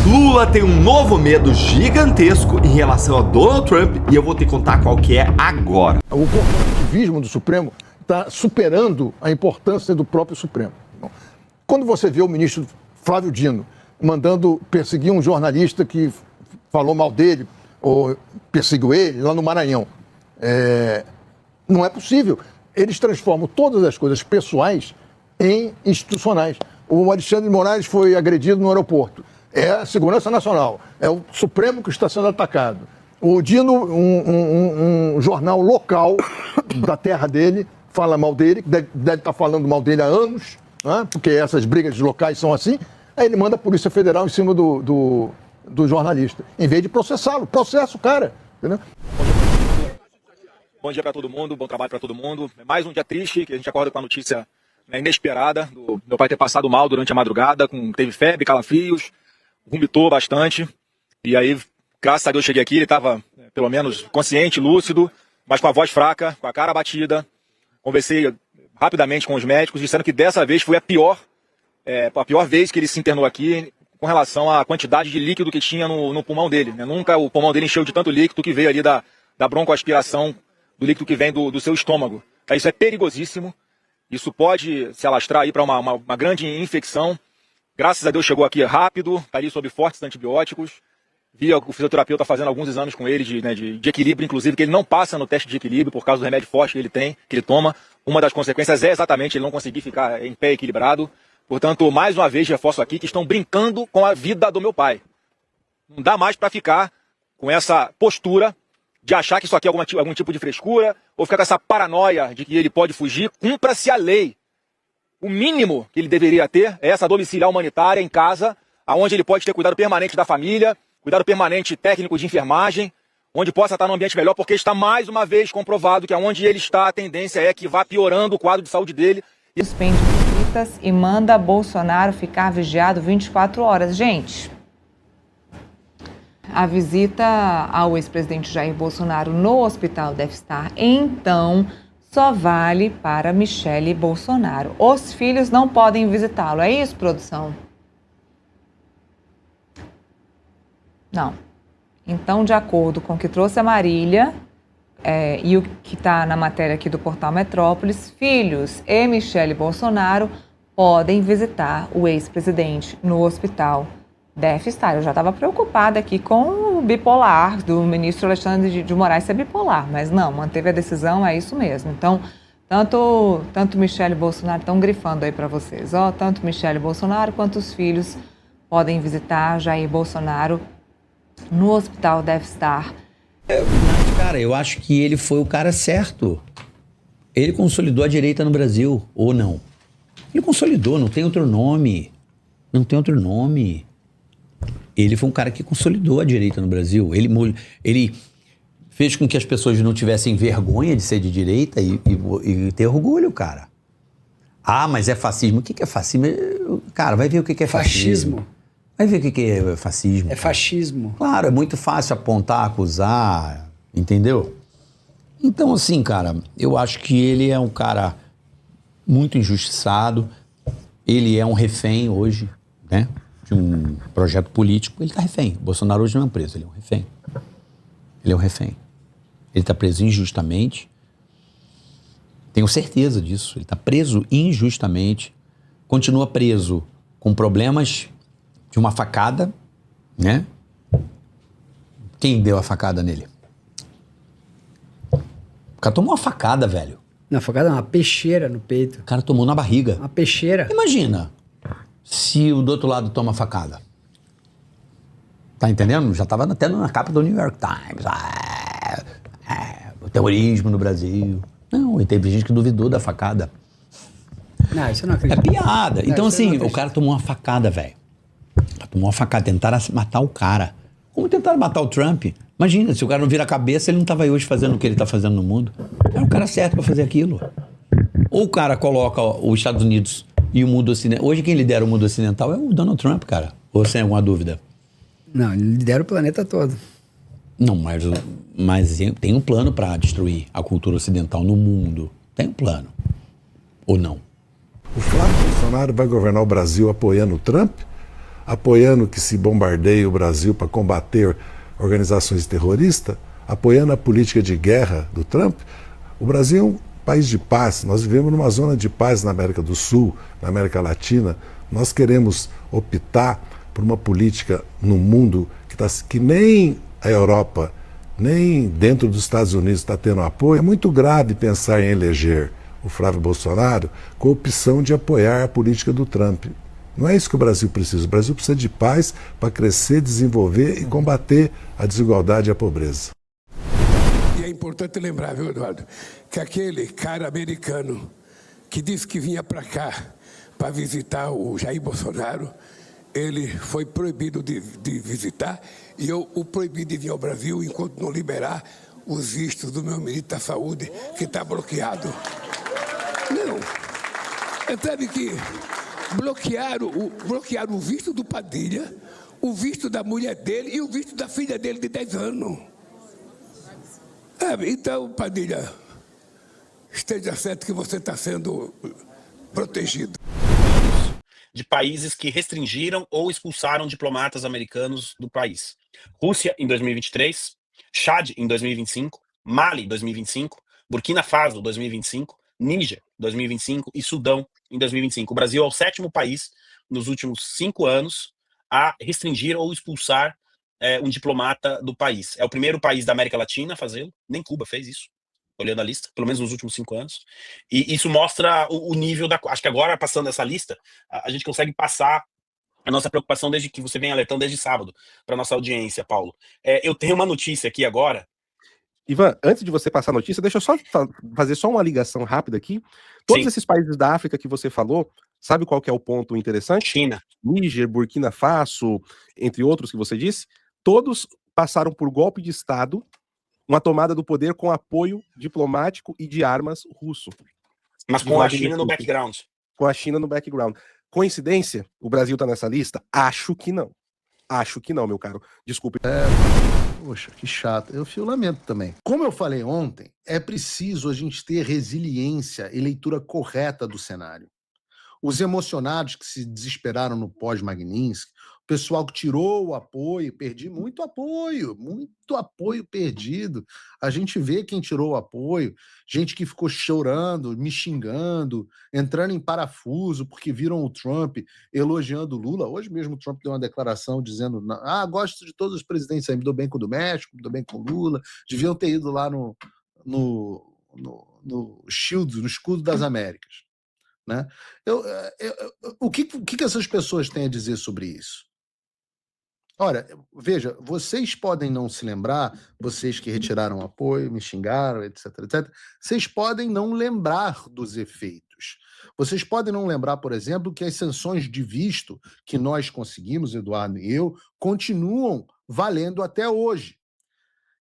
Lula tem um novo medo gigantesco em relação a Donald Trump e eu vou te contar qual que é agora. O corporativismo do Supremo está superando a importância do próprio Supremo. Quando você vê o ministro Flávio Dino mandando perseguir um jornalista que falou mal dele ou perseguiu ele lá no Maranhão, não é possível. Eles transformam todas as coisas pessoais em institucionais. O Alexandre de Moraes foi agredido no aeroporto. É a segurança nacional. É o Supremo que está sendo atacado. O Dino, um jornal local da terra dele, fala mal dele, deve estar falando mal dele há anos, né? Porque essas brigas locais são assim. Aí ele manda a Polícia Federal em cima do jornalista, em vez de processá-lo. Processa o cara, entendeu? Bom dia para todo mundo, bom trabalho para todo mundo. É mais um dia triste, que a gente acorda com a notícia inesperada do meu pai ter passado mal durante a madrugada, teve febre, calafrios, vomitou bastante. E aí, graças a Deus, cheguei aqui, ele estava pelo menos consciente, lúcido, mas com a voz fraca, com a cara abatida. Conversei rapidamente com os médicos, disseram que dessa vez foi a pior vez que ele se internou aqui com relação à quantidade de líquido que tinha no pulmão dele, né? Nunca o pulmão dele encheu de tanto líquido que veio ali da broncoaspiração do líquido que vem do seu estômago. Isso é perigosíssimo, isso pode se alastrar aí para uma grande infecção. Graças a Deus chegou aqui rápido, está ali sob fortes antibióticos. Vi o fisioterapeuta fazendo alguns exames com ele de equilíbrio, inclusive, que ele não passa no teste de equilíbrio por causa do remédio forte que ele toma. Uma das consequências é exatamente ele não conseguir ficar em pé equilibrado. Portanto, mais uma vez, reforço aqui que estão brincando com a vida do meu pai. Não dá mais para ficar com essa postura de achar que isso aqui é algum tipo de frescura, ou ficar com essa paranoia de que ele pode fugir. Cumpra-se a lei. O mínimo que ele deveria ter é essa domiciliar humanitária em casa, onde ele pode ter cuidado permanente da família, cuidado permanente técnico de enfermagem, onde possa estar num ambiente melhor, porque está mais uma vez comprovado que onde ele está, a tendência é que vá piorando o quadro de saúde dele. Suspende visitas e manda Bolsonaro ficar vigiado 24 horas. Gente, a visita ao ex-presidente Jair Bolsonaro no hospital deve estar, então, só vale para Michele Bolsonaro. Os filhos não podem visitá-lo. É isso, produção? Não. Então, de acordo com o que trouxe a Marília e o que está na matéria aqui do Portal Metrópolis, filhos e Michele Bolsonaro podem visitar o ex-presidente no hospital. Deve estar. Eu já estava preocupada aqui com o bipolar do ministro Alexandre de Moraes ser bipolar, mas não, manteve a decisão, é isso mesmo. Então, tanto Michele Bolsonaro, estão grifando aí para vocês, tanto Michele Bolsonaro quanto os filhos podem visitar Jair Bolsonaro no hospital, deve estar. Mas, cara, eu acho que ele foi o cara certo. Ele consolidou a direita no Brasil, ou não? Ele consolidou, não tem outro nome. Não tem outro nome. Ele foi um cara que consolidou a direita no Brasil. Ele fez com que as pessoas não tivessem vergonha de ser de direita e ter orgulho, cara. Ah, mas é fascismo. O que é fascismo? Cara, vai ver o que é fascismo. Vai ver o que é fascismo. É fascismo. Claro, é muito fácil apontar, acusar, entendeu? Então, assim, cara, eu acho que ele é um cara muito injustiçado. Ele é um refém hoje, né? De um projeto político. Ele tá refém. O Bolsonaro hoje não é um preso, ele é um refém. Ele é um refém. Ele tá preso injustamente. Tenho certeza disso. Ele tá preso injustamente. Continua preso com problemas de uma facada, né? Quem deu a facada nele? O cara tomou uma facada, velho. Não, facada não, uma peixeira no peito. O cara tomou na barriga. Uma peixeira. Imagina se o do outro lado toma facada. Tá entendendo? Já tava até na capa do New York Times. O terrorismo no Brasil. Não, e teve gente que duvidou da facada. Não, isso eu não acredito. É piada. Não, então, assim, o cara tomou uma facada, velho. Tomou uma facada, tentaram matar o cara. Como tentaram matar o Trump? Imagina, se o cara não vira a cabeça, ele não tava aí hoje fazendo o que ele tá fazendo no mundo. É o cara certo pra fazer aquilo. Ou o cara coloca os Estados Unidos e o mundo ocidental. Hoje quem lidera o mundo ocidental é o Donald Trump, cara. Ou sem alguma dúvida? Não, ele lidera o planeta todo. Não, mas tem um plano pra destruir a cultura ocidental no mundo. Tem um plano. Ou não? O Flávio Bolsonaro vai governar o Brasil apoiando o Trump? apoiando que se bombardeie o Brasil para combater organizações terroristas, apoiando a política de guerra do Trump. O Brasil é um país de paz, nós vivemos numa zona de paz na América do Sul, na América Latina. Nós queremos optar por uma política no mundo que nem a Europa, nem dentro dos Estados Unidos está tendo apoio. É muito grave pensar em eleger o Flávio Bolsonaro com a opção de apoiar a política do Trump. Não é isso que o Brasil precisa. O Brasil precisa de paz para crescer, desenvolver e combater a desigualdade e a pobreza. E é importante lembrar, viu, Eduardo, que aquele cara americano que disse que vinha para cá para visitar o Jair Bolsonaro, ele foi proibido de visitar e eu o proibi de vir ao Brasil enquanto não liberar os vistos do meu ministro da Saúde, que está bloqueado. Não. Sabe que bloquearam o visto do Padilha, o visto da mulher dele e o visto da filha dele de 10 anos. Então, Padilha, esteja certo que você está sendo protegido. De países que restringiram ou expulsaram diplomatas americanos do país. Rússia, em 2023, Chad, em 2025, Mali, 2025, Burkina Faso, 2025, Níger, 2025 e Sudão, em 2025. O Brasil é o 7º país nos últimos 5 anos a restringir ou expulsar um diplomata do país. É o primeiro país da América Latina a fazê-lo, nem Cuba fez isso, olhando a lista, pelo menos nos últimos 5 anos. E isso mostra o nível da... Acho que agora, passando essa lista, a gente consegue passar a nossa preocupação desde que você vem alertando desde sábado para nossa audiência, Paulo. Eu tenho uma notícia aqui agora. Ivan, antes de você passar a notícia, deixa eu só fazer só uma ligação rápida aqui. Todos Sim. esses países da África que você falou, sabe qual que é o ponto interessante? China. Níger, Burkina Faso, entre outros que você disse, todos passaram por golpe de Estado, uma tomada do poder com apoio diplomático e de armas russo. Mas com a China no background. Com a China no background. Coincidência? O Brasil tá nessa lista? Acho que não. Acho que não, meu caro. Desculpe. Poxa, que chato. Eu lamento também. Como eu falei ontem, é preciso a gente ter resiliência e leitura correta do cenário. Os emocionados que se desesperaram no pós-Magnitsky, o pessoal que tirou o apoio, perdi muito apoio perdido. A gente vê quem tirou o apoio, gente que ficou chorando, me xingando, entrando em parafuso porque viram o Trump elogiando o Lula. Hoje mesmo o Trump deu uma declaração dizendo: gosto de todos os presidentes aí, me dou bem com o do México, me dou bem com o Lula, deviam ter ido lá no Shield, no escudo das Américas. Né? O que essas pessoas têm a dizer sobre isso? Olha, veja, vocês podem não se lembrar, vocês que retiraram apoio, me xingaram, etc, etc, vocês podem não lembrar dos efeitos. Vocês podem não lembrar, por exemplo, que as sanções de visto que nós conseguimos, Eduardo e eu, continuam valendo até hoje.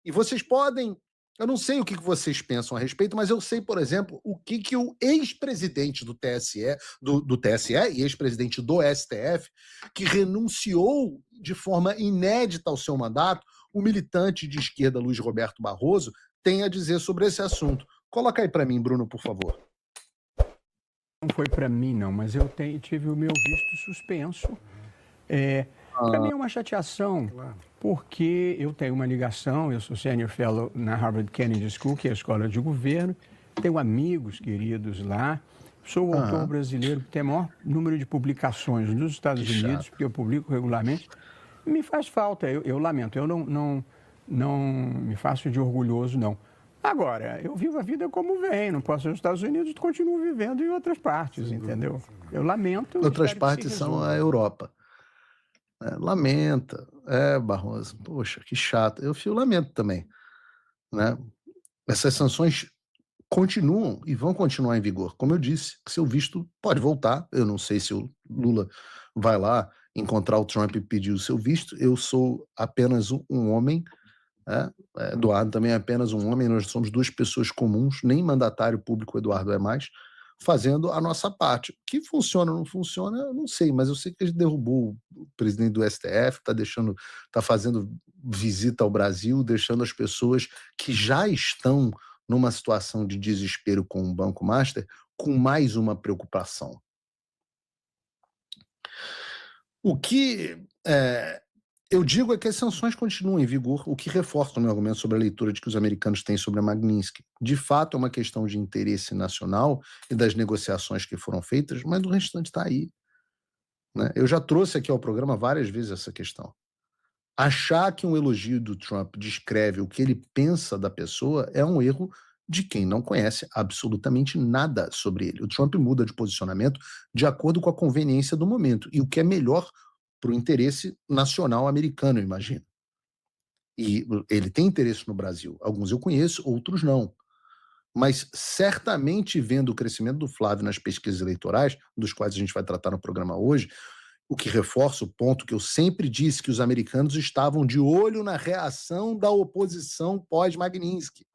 E vocês podem... Eu não sei o que vocês pensam a respeito, mas eu sei, por exemplo, o que o ex-presidente do TSE, do TSE e ex-presidente do STF, que renunciou de forma inédita ao seu mandato, o militante de esquerda Luiz Roberto Barroso, tem a dizer sobre esse assunto. Coloca aí para mim, Bruno, por favor. Não foi para mim, não, mas eu tive o meu visto suspenso. Para mim é uma chateação, porque eu tenho uma ligação, eu sou Senior Fellow na Harvard Kennedy School, que é a escola de governo, tenho amigos queridos lá, sou o autor brasileiro que tem o maior número de publicações nos Estados Unidos, porque eu publico regularmente. Me faz falta, eu lamento, eu não me faço de orgulhoso, não. Agora, eu vivo a vida como vem, não posso ir nos Estados Unidos, continuo vivendo em outras partes, entendeu? Eu lamento. Outras partes são a Europa. Lamenta. Barroso, poxa, que chato. Eu lamento também. Né? Essas sanções continuam e vão continuar em vigor. Como eu disse, seu visto pode voltar. Eu não sei se o Lula vai lá encontrar o Trump e pedir o seu visto. Eu sou apenas um homem. Eduardo também é apenas um homem. Nós somos duas pessoas comuns. Nem mandatário público o Eduardo é mais. Fazendo a nossa parte. O que funciona ou não funciona, eu não sei, mas eu sei que a gente derrubou o presidente do STF, está fazendo visita ao Brasil, deixando as pessoas que já estão numa situação de desespero com o Banco Master com mais uma preocupação. O que eu digo é que as sanções continuam em vigor, o que reforça o meu argumento sobre a leitura de que os americanos têm sobre a Magnitsky. De fato, é uma questão de interesse nacional e das negociações que foram feitas, mas o restante está aí, né? Eu já trouxe aqui ao programa várias vezes essa questão. Achar que um elogio do Trump descreve o que ele pensa da pessoa é um erro de quem não conhece absolutamente nada sobre ele. O Trump muda de posicionamento de acordo com a conveniência do momento e o que é melhor para o interesse nacional americano, eu imagino. E ele tem interesse no Brasil. Alguns eu conheço, outros não. Mas certamente vendo o crescimento do Flávio nas pesquisas eleitorais, dos quais a gente vai tratar no programa hoje, o que reforça o ponto que eu sempre disse, que os americanos estavam de olho na reação da oposição pós-Magnitsky.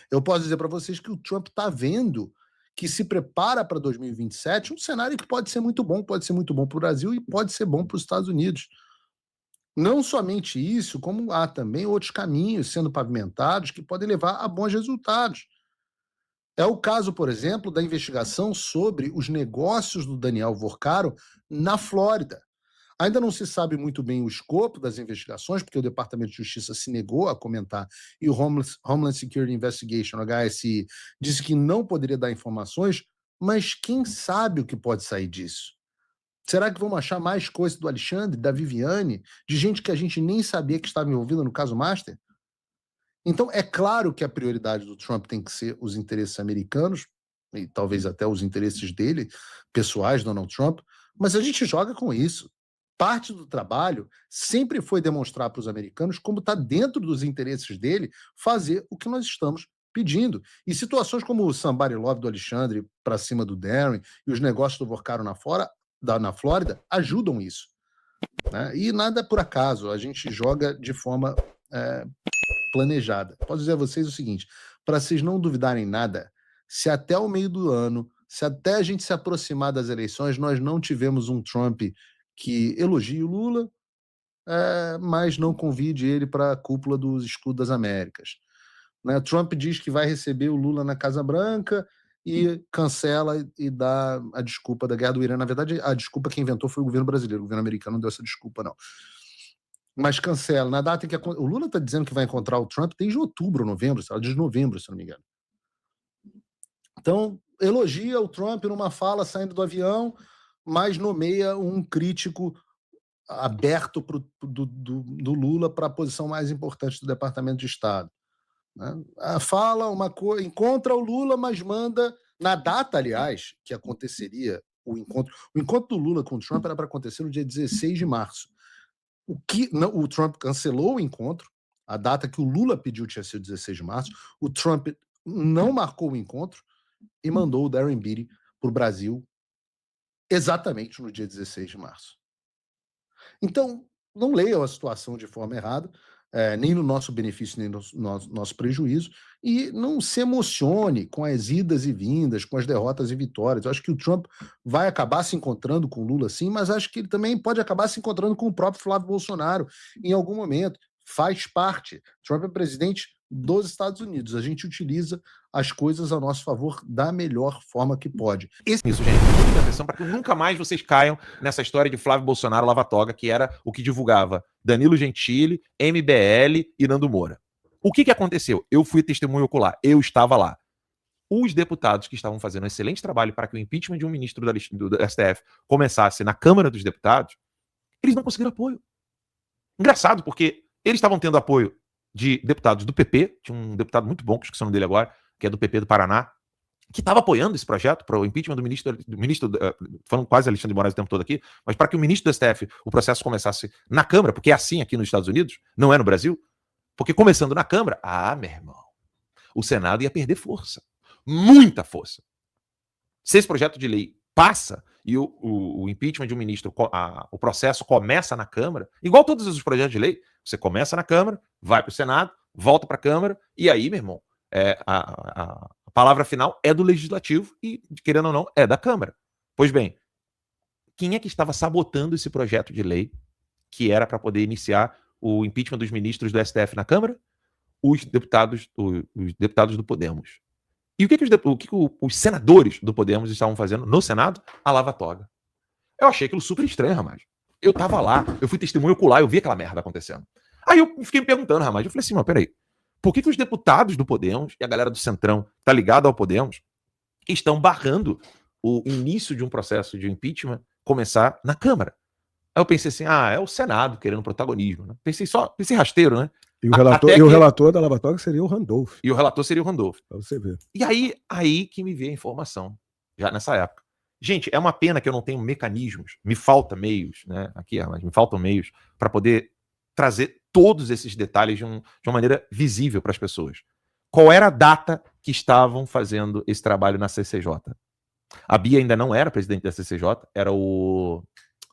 Eu posso dizer para vocês que o Trump está vendo que se prepara para 2027 um cenário que pode ser muito bom para o Brasil e pode ser bom para os Estados Unidos. Não somente isso, como há também outros caminhos sendo pavimentados que podem levar a bons resultados. É o caso, por exemplo, da investigação sobre os negócios do Daniel Vorcaro na Flórida. Ainda não se sabe muito bem o escopo das investigações, porque o Departamento de Justiça se negou a comentar e o Homeland Security Investigation, HSI, disse que não poderia dar informações, mas quem sabe o que pode sair disso? Será que vamos achar mais coisas do Alexandre, da Viviane, de gente que a gente nem sabia que estava envolvida no caso Master? Então, é claro que a prioridade do Trump tem que ser os interesses americanos, e talvez até os interesses dele, pessoais, Donald Trump, mas a gente joga com isso. Parte do trabalho sempre foi demonstrar para os americanos como está dentro dos interesses dele fazer o que nós estamos pedindo. E situações como o Somebody Love do Alexandre para cima do Darren e os negócios do Vorcaro na Flórida ajudam isso, né? E nada é por acaso, a gente joga de forma planejada. Posso dizer a vocês o seguinte, para vocês não duvidarem nada, se até o meio do ano, se até a gente se aproximar das eleições, nós não tivemos um Trump que elogie o Lula, mas não convide ele para a cúpula dos Escudos das Américas, né? Trump diz que vai receber o Lula na Casa Branca e cancela e dá a desculpa da guerra do Irã. Na verdade, a desculpa que inventou foi o governo brasileiro, o governo americano não deu essa desculpa, não. Mas cancela. Na data em que o Lula está dizendo que vai encontrar o Trump desde outubro, novembro, desde novembro, se não me engano. Então, elogia o Trump numa fala saindo do avião, mas nomeia um crítico aberto do Lula para a posição mais importante do Departamento de Estado, né? Fala uma coisa, encontra o Lula, mas manda, na data, aliás, que aconteceria o encontro do Lula com o Trump era para acontecer no dia 16 de março. O Trump cancelou o encontro, a data que o Lula pediu tinha sido 16 de março, o Trump não marcou o encontro e mandou o Darren Beattie para o Brasil exatamente no dia 16 de março. Então, não leiam a situação de forma errada, nem no nosso benefício, nem no nosso prejuízo, e não se emocione com as idas e vindas, com as derrotas e vitórias. Eu acho que o Trump vai acabar se encontrando com o Lula, sim, mas acho que ele também pode acabar se encontrando com o próprio Flávio Bolsonaro em algum momento. Faz parte. Trump é presidente dos Estados Unidos. A gente utiliza as coisas a nosso favor da melhor forma que pode. Isso, gente, muita atenção para que nunca mais vocês caiam nessa história de Flávio Bolsonaro lava-toga, que era o que divulgava Danilo Gentili, MBL e Nando Moura. O que aconteceu? Eu fui testemunho ocular, eu estava lá. Os deputados que estavam fazendo um excelente trabalho para que o impeachment de um ministro do STF começasse na Câmara dos Deputados, eles não conseguiram apoio. Engraçado, porque eles estavam tendo apoio de deputados do PP, tinha um deputado muito bom, que esqueci o nome dele agora, que é do PP do Paraná, que estava apoiando esse projeto para o impeachment do ministro, falando quase Alexandre de Moraes o tempo todo aqui, mas para que o ministro do STF, o processo começasse na Câmara, porque é assim aqui nos Estados Unidos, não é no Brasil, porque começando na Câmara, meu irmão, o Senado ia perder força, muita força. Se esse projeto de lei passa e o impeachment de um ministro, o processo começa na Câmara, igual todos os projetos de lei, você começa na Câmara, vai para o Senado, volta para a Câmara, e aí, meu irmão, a palavra final é do Legislativo e, querendo ou não, é da Câmara. Pois bem, quem é que estava sabotando esse projeto de lei que era para poder iniciar o impeachment dos ministros do STF na Câmara? Os deputados do Podemos. E o que os senadores do Podemos estavam fazendo no Senado? A lava-toga. Eu achei aquilo super estranho, Ramagem. Eu tava lá, eu fui testemunho ocular, eu vi aquela merda acontecendo. Aí eu fiquei me perguntando, Ramagem, eu falei assim, mas peraí, por que os deputados do Podemos e a galera do Centrão tá ligada ao Podemos estão barrando o início de um processo de impeachment começar na Câmara? Aí eu pensei assim, é o Senado querendo protagonismo, né? Pensei rasteiro, né? E o relator da Lava Toga seria o Randolph. E o relator seria o Randolph. Pra você ver. E aí que me veio a informação, já nessa época. Gente, é uma pena que eu não tenho mecanismos, me falta meios, né? Aqui, mas me faltam meios para poder trazer todos esses detalhes de uma maneira visível para as pessoas. Qual era a data que estavam fazendo esse trabalho na CCJ? A Bia ainda não era presidente da CCJ, era o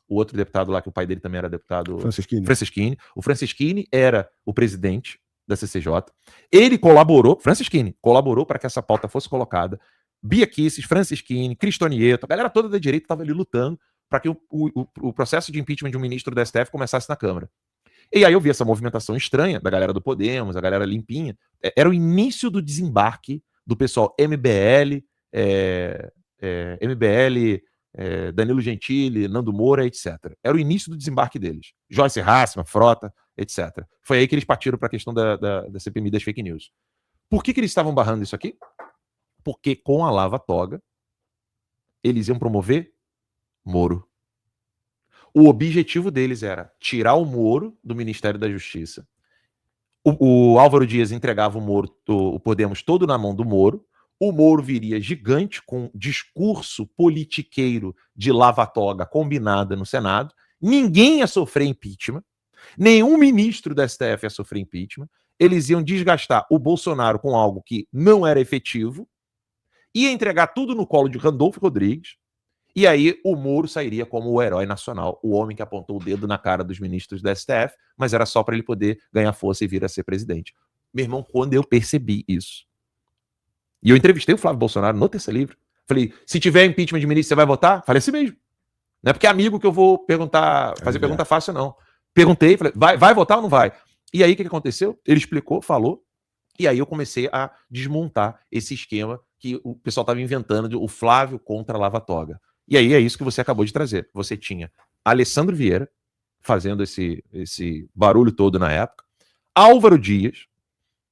outro deputado lá, que o pai dele também era deputado... Franceschini. O Franceschini era o presidente da CCJ. Ele colaborou para que essa pauta fosse colocada. Bia Kicis, Franceschini, Cristonieto, a galera toda da direita estava ali lutando para que o processo de impeachment de um ministro da STF começasse na Câmara. E aí eu vi essa movimentação estranha da galera do Podemos, a galera limpinha. Era o início do desembarque do pessoal MBL, Danilo Gentili, Nando Moura, etc. Era o início do desembarque deles. Joyce Hasselmann, Frota, etc. Foi aí que eles partiram para a questão da CPMI das fake news. Por que eles estavam barrando isso aqui? Porque com a Lava Toga, eles iam promover Moro. O objetivo deles era tirar o Moro do Ministério da Justiça. O Álvaro Dias entregava o Podemos todo na mão do Moro. O Moro viria gigante com discurso politiqueiro de lava-toga combinada no Senado. Ninguém ia sofrer impeachment. Nenhum ministro da STF ia sofrer impeachment. Eles iam desgastar o Bolsonaro com algo que não era efetivo. Ia entregar tudo no colo de Randolfo Rodrigues. E aí o Moro sairia como o herói nacional, o homem que apontou o dedo na cara dos ministros da STF, mas era só para ele poder ganhar força e vir a ser presidente. Meu irmão, quando eu percebi isso, e eu entrevistei o Flávio Bolsonaro no Terça Livre, falei, se tiver impeachment de ministro, você vai votar? Falei assim mesmo. Não é porque é amigo que eu vou perguntar, fazer pergunta fácil, não. Perguntei, falei, vai votar ou não vai? E aí o que aconteceu? Ele explicou, falou, e aí eu comecei a desmontar esse esquema que o pessoal estava inventando, de o Flávio contra a Lava Toga. E aí é isso que você acabou de trazer. Você tinha Alessandro Vieira fazendo esse barulho todo na época, Álvaro Dias,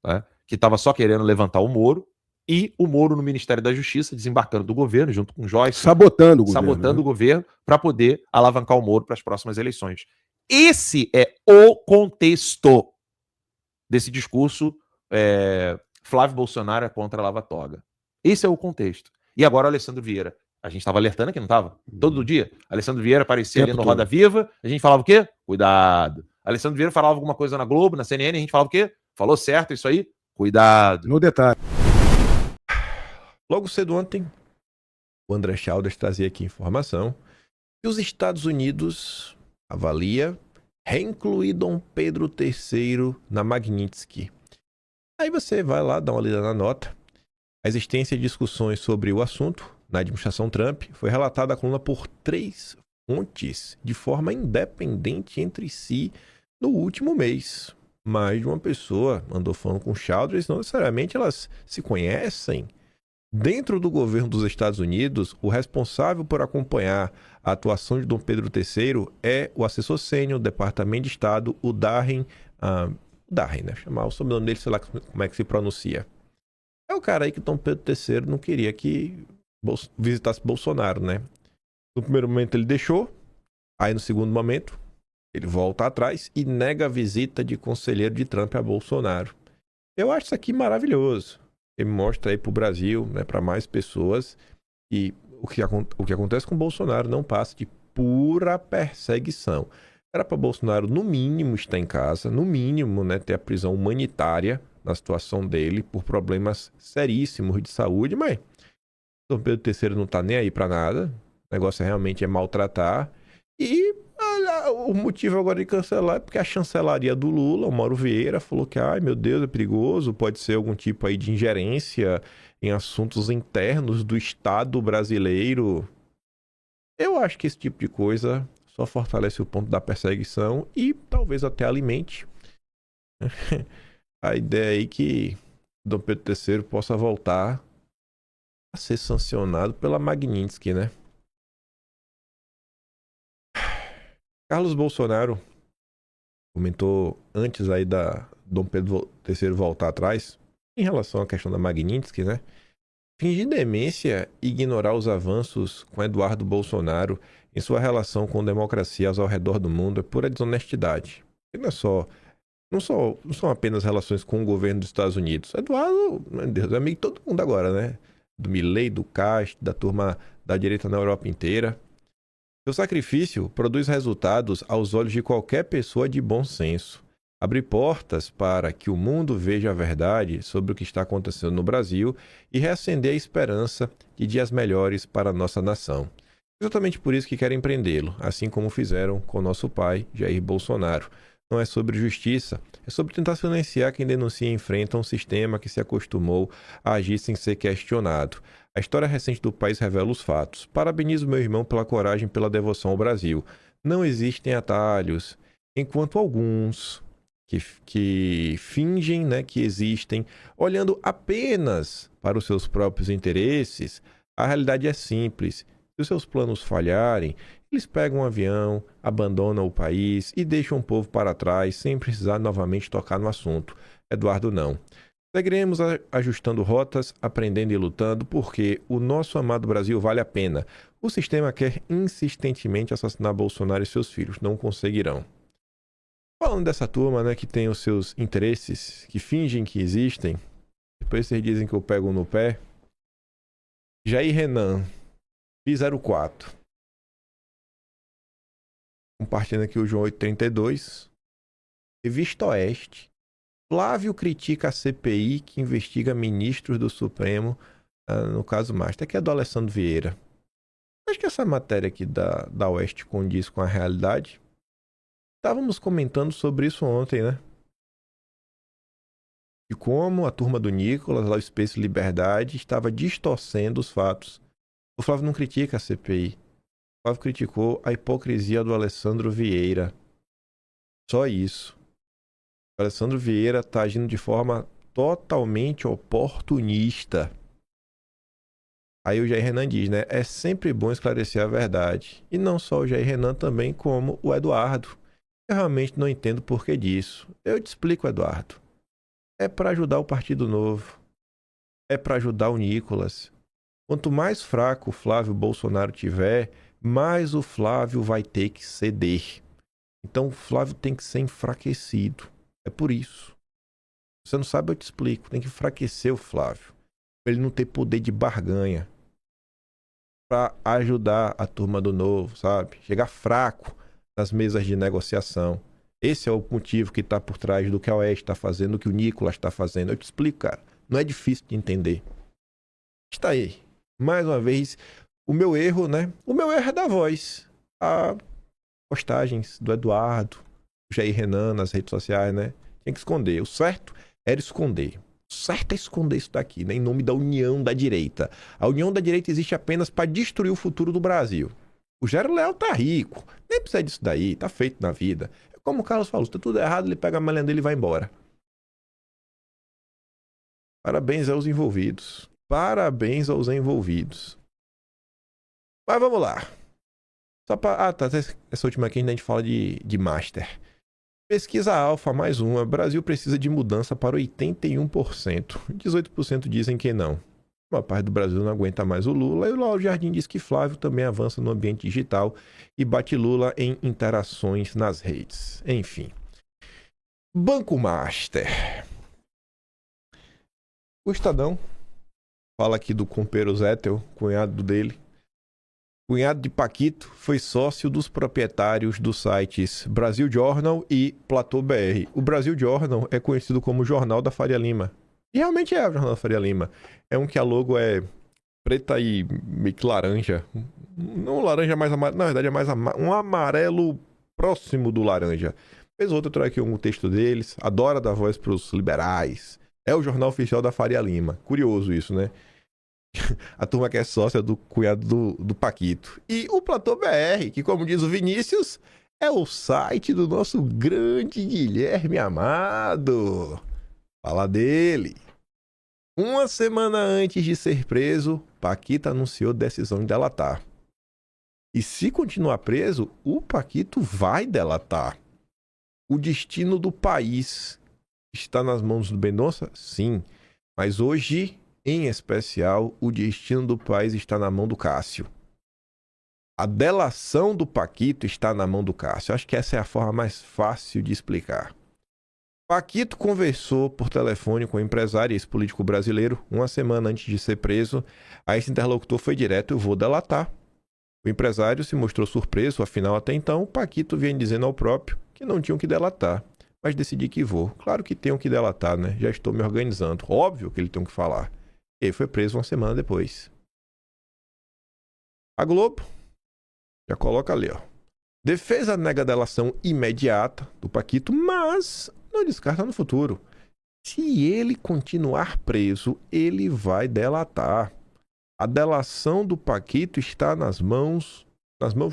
né, que estava só querendo levantar o Moro, e o Moro no Ministério da Justiça, desembarcando do governo, junto com Joyce. Sabotando o governo para poder alavancar o Moro para as próximas eleições. Esse é o contexto desse discurso Flávio Bolsonaro é contra a Lava Toga. Esse é o contexto. E agora o Alessandro Vieira. A gente estava alertando aqui, não estava? Todo dia. Alessandro Vieira aparecia ali no Roda Viva, a gente falava o quê? Cuidado. Alessandro Vieira falava alguma coisa na Globo, na CNN, a gente falava o quê? Falou certo isso aí? Cuidado. No detalhe. Logo cedo ontem, o André Chaldas trazia aqui informação que os Estados Unidos avalia reincluir Dom Pedro III na Magnitsky. Aí você vai lá, dá uma lida na nota. A existência de discussões sobre o assunto na administração Trump foi relatada a coluna por 3 fontes de forma independente entre si no último mês. Mais de uma pessoa andou falando com o Chaldas, não necessariamente elas se conhecem. Dentro do governo dos Estados Unidos, o responsável por acompanhar a atuação de Dom Pedro III é o assessor sênior do Departamento de Estado, o Darren, né? Chamar o sobrenome dele, sei lá como é que se pronuncia. É o cara aí que Dom Pedro III não queria que visitasse Bolsonaro, né? No primeiro momento ele deixou, aí no segundo momento ele volta atrás e nega a visita de conselheiro de Trump a Bolsonaro. Eu acho isso aqui maravilhoso. Ele mostra aí pro Brasil, né, para mais pessoas, e o que acontece com Bolsonaro não passa de pura perseguição. Era para Bolsonaro, no mínimo, estar em casa, no mínimo, né, ter a prisão humanitária na situação dele por problemas seríssimos de saúde, mas Dom Pedro III não tá nem aí para nada. O negócio realmente é maltratar. E o motivo agora de cancelar é porque a chancelaria do Lula, o Mauro Vieira, falou que, ai meu Deus, é perigoso, pode ser algum tipo aí de ingerência em assuntos internos do Estado brasileiro. Eu acho que esse tipo de coisa só fortalece o ponto da perseguição e talvez até alimente a ideia aí que Dom Pedro III possa voltar a ser sancionado pela Magnitsky, né? Carlos Bolsonaro comentou antes aí da Dom Pedro III voltar atrás, em relação à questão da Magnitsky, né? Fingir demência e ignorar os avanços com Eduardo Bolsonaro em sua relação com democracias ao redor do mundo é pura desonestidade. E não são apenas relações com o governo dos Estados Unidos. Eduardo, meu Deus, é amigo de todo mundo agora, né? Do Milei, do Castro, da turma da direita na Europa inteira. Seu sacrifício produz resultados aos olhos de qualquer pessoa de bom senso. Abre portas para que o mundo veja a verdade sobre o que está acontecendo no Brasil e reacender a esperança de dias melhores para a nossa nação. Exatamente por isso que querem prendê-lo, assim como fizeram com nosso pai, Jair Bolsonaro. Não é sobre justiça, é sobre tentar silenciar quem denuncia e enfrenta um sistema que se acostumou a agir sem ser questionado. A história recente do país revela os fatos. Parabenizo meu irmão pela coragem e pela devoção ao Brasil. Não existem atalhos, enquanto alguns que fingem, né, que existem, olhando apenas para os seus próprios interesses. A realidade é simples. Se os seus planos falharem, eles pegam um avião, abandonam o país e deixam o povo para trás sem precisar novamente tocar no assunto. Eduardo, não. Seguiremos ajustando rotas, aprendendo e lutando, porque o nosso amado Brasil vale a pena. O sistema quer insistentemente assassinar Bolsonaro e seus filhos. Não conseguirão. Falando dessa turma, né, que tem os seus interesses, que fingem que existem, depois vocês dizem que eu pego no pé. Jair Renan, Pi04. Compartilhando aqui o João 832. Revista Oeste. Flávio critica a CPI que investiga ministros do Supremo, no caso Master, que é do Alessandro Vieira. Acho que essa matéria aqui da Oeste condiz com a realidade. Estávamos comentando sobre isso ontem, né? E como a turma do Nicolas, lá o Space Liberdade, estava distorcendo os fatos. O Flávio não critica a CPI. O Flávio criticou a hipocrisia do Alessandro Vieira. Só isso. O Alessandro Vieira está agindo de forma totalmente oportunista. Aí o Jair Renan diz, né? É sempre bom esclarecer a verdade. E não só o Jair Renan, também como o Eduardo. Eu realmente não entendo o porquê disso. Eu te explico, Eduardo. É para ajudar o Partido Novo. É para ajudar o Nicolas. Quanto mais fraco o Flávio Bolsonaro tiver, mais o Flávio vai ter que ceder. Então o Flávio tem que ser enfraquecido. É por isso. Você não sabe, eu te explico. Tem que enfraquecer o Flávio. Para ele não ter poder de barganha. Para ajudar a turma do Novo, sabe? Chegar fraco nas mesas de negociação. Esse é o motivo que está por trás do que a Oeste está fazendo, do que o Nicolas está fazendo. Eu te explico, cara. Não é difícil de entender. Está aí. Mais uma vez, o meu erro, né? O meu erro é da voz. As postagens do Eduardo, do Jair Renan nas redes sociais, né? Tinha que esconder. O certo era esconder. O certo é esconder isso daqui, né? Em nome da união da direita. A união da direita existe apenas para destruir o futuro do Brasil. O Gero Leal tá rico. Nem precisa disso daí. Tá feito na vida. É como o Carlos falou. Se tá tudo errado, ele pega a malha dele e vai embora. Parabéns aos envolvidos. Parabéns aos envolvidos. Mas vamos lá. Só pra... tá. Essa última aqui a gente fala de Master. Pesquisa Alfa, mais uma. Brasil precisa de mudança para 81%. 18% dizem que não. Uma parte do Brasil não aguenta mais o Lula. E o Lauro Jardim diz que Flávio também avança no ambiente digital e bate Lula em interações nas redes. Enfim. Banco Master. O Estadão fala aqui do companheiro Zettel, cunhado dele. Cunhado de Paquito, foi sócio dos proprietários dos sites Brasil Journal e Platô BR. O Brasil Journal é conhecido como Jornal da Faria Lima. E realmente é o Jornal da Faria Lima. É um que a logo é preta e meio que laranja. Não laranja mais amarelo, na verdade é mais um amarelo próximo do laranja. Fez outro, eu trago aqui um texto deles. Adora dar voz para os liberais. É o jornal oficial da Faria Lima. Curioso isso, né? A turma que é sócia do cunhado do Paquito. E o Platô BR, que como diz o Vinícius, é o site do nosso grande Guilherme Amado. Fala dele. Uma semana antes de ser preso, Paquito anunciou decisão de delatar. E se continuar preso, o Paquito vai delatar. O destino do país está nas mãos do Mendonça? Sim. Mas hoje, em especial, o destino do país está na mão do Cássio. A delação do Paquito está na mão do Cássio. Acho que essa é a forma mais fácil de explicar. Paquito conversou por telefone com o empresário e ex-político brasileiro uma semana antes de ser preso. Aí esse interlocutor foi direto: eu vou delatar. O empresário se mostrou surpreso, afinal, até então, Paquito vinha dizendo ao próprio que não tinham que delatar. Mas decidi que vou. Claro que tenho que delatar, né? Já estou me organizando. Óbvio que ele tem que falar. Ele foi preso uma semana depois. A Globo já coloca ali, ó. Defesa nega delação imediata do Paquito, mas não descarta no futuro. Se ele continuar preso, ele vai delatar. A delação do Paquito está nas mãos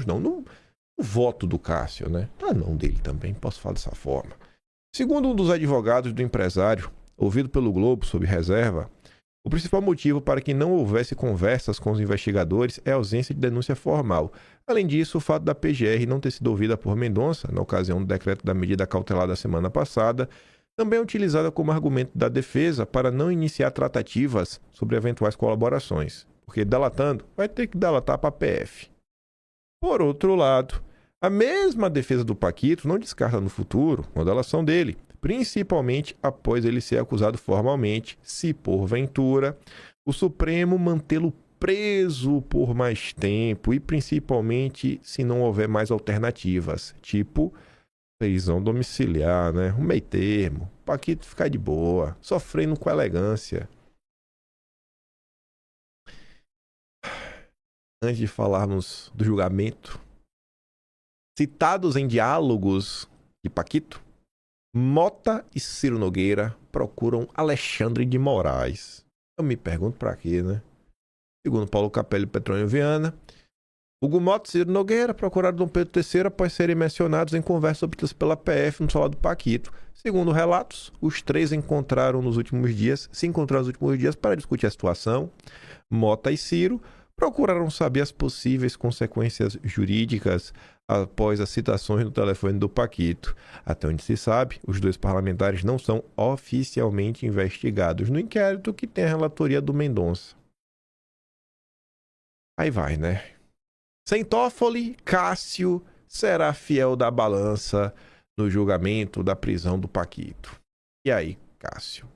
não, no voto do Cássio, né? Na mão dele também, posso falar dessa forma. Segundo um dos advogados do empresário, ouvido pelo Globo sob reserva, o principal motivo para que não houvesse conversas com os investigadores é a ausência de denúncia formal. Além disso, o fato da PGR não ter sido ouvida por Mendonça, na ocasião do decreto da medida cautelar da semana passada, também é utilizada como argumento da defesa para não iniciar tratativas sobre eventuais colaborações, porque delatando vai ter que delatar para a PF. Por outro lado, a mesma defesa do Paquito não descarta no futuro uma delação dele, principalmente após ele ser acusado formalmente, se porventura o Supremo mantê-lo preso por mais tempo e principalmente se não houver mais alternativas, tipo prisão domiciliar, né? Um meio termo, Paquito ficar de boa, sofrendo com elegância. Antes de falarmos do julgamento, citados em diálogos de Paquito, Mota e Ciro Nogueira procuram Alexandre de Moraes. Eu me pergunto pra quê, né? Segundo Paulo Capelli e Petrônio Viana, Hugo Mota e Ciro Nogueira procuraram Dom Pedro III após serem mencionados em conversas obtidas pela PF no celular do Paquito. Segundo relatos, os três se encontraram nos últimos dias para discutir a situação. Mota e Ciro procuraram saber as possíveis consequências jurídicas após as citações no telefone do Paquito. Até onde se sabe, os dois parlamentares não são oficialmente investigados no inquérito que tem a relatoria do Mendonça. Aí vai, né? Sem Toffoli, Cássio será fiel da balança no julgamento da prisão do Paquito. E aí, Cássio?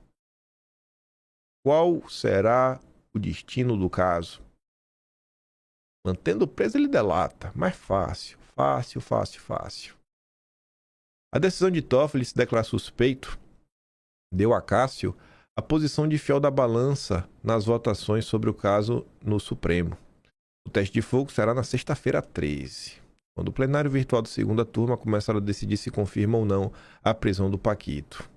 Qual será o destino do caso? Mantendo preso, ele delata. Mas fácil. A decisão de Toffoli se declarar suspeito deu a Cássio a posição de fiel da balança nas votações sobre o caso no Supremo. O teste de fogo será na sexta-feira 13, quando o plenário virtual da segunda turma começar a decidir se confirma ou não a prisão do Paquito.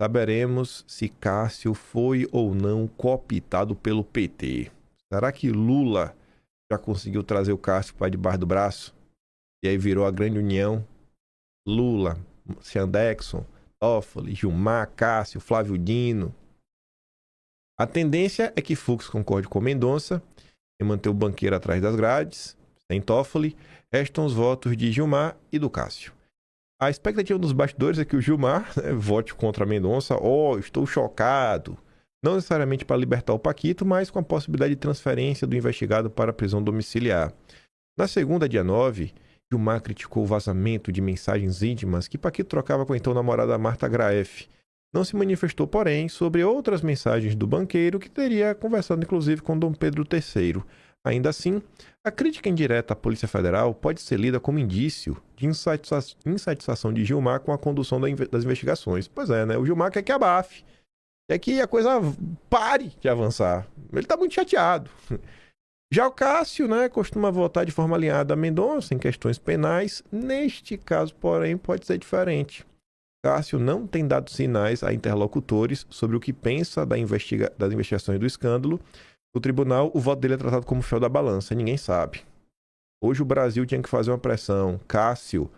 Saberemos se Cássio foi ou não cooptado pelo PT. Será que Lula já conseguiu trazer o Cássio para debaixo do braço? E aí virou a grande união. Lula, Xandexon, Toffoli, Gilmar, Cássio, Flávio Dino. A tendência é que Fux concorde com Mendonça em manter o banqueiro atrás das grades. Sem Toffoli, restam os votos de Gilmar e do Cássio. A expectativa dos bastidores é que o Gilmar vote contra Mendonça. Estou chocado. Não necessariamente para libertar o Paquito, mas com a possibilidade de transferência do investigado para a prisão domiciliar. Na segunda, dia 9, Gilmar criticou o vazamento de mensagens íntimas que Paquito trocava com a então namorada Marta Graef. Não se manifestou, porém, sobre outras mensagens do banqueiro que teria conversado inclusive com Dom Pedro III. Ainda assim, a crítica indireta à Polícia Federal pode ser lida como indício de insatisfação de Gilmar com a condução das investigações. Pois é, né? O Gilmar quer que abafe. Quer que a coisa pare de avançar. Ele está muito chateado. Já o Cássio, né, costuma votar de forma alinhada a Mendonça em questões penais. Neste caso, porém, pode ser diferente. Cássio não tem dado sinais a interlocutores sobre o que pensa das investigações do escândalo. No tribunal, o voto dele é tratado como fiel da balança. Ninguém sabe. Hoje o Brasil tinha que fazer uma pressão. Cássio,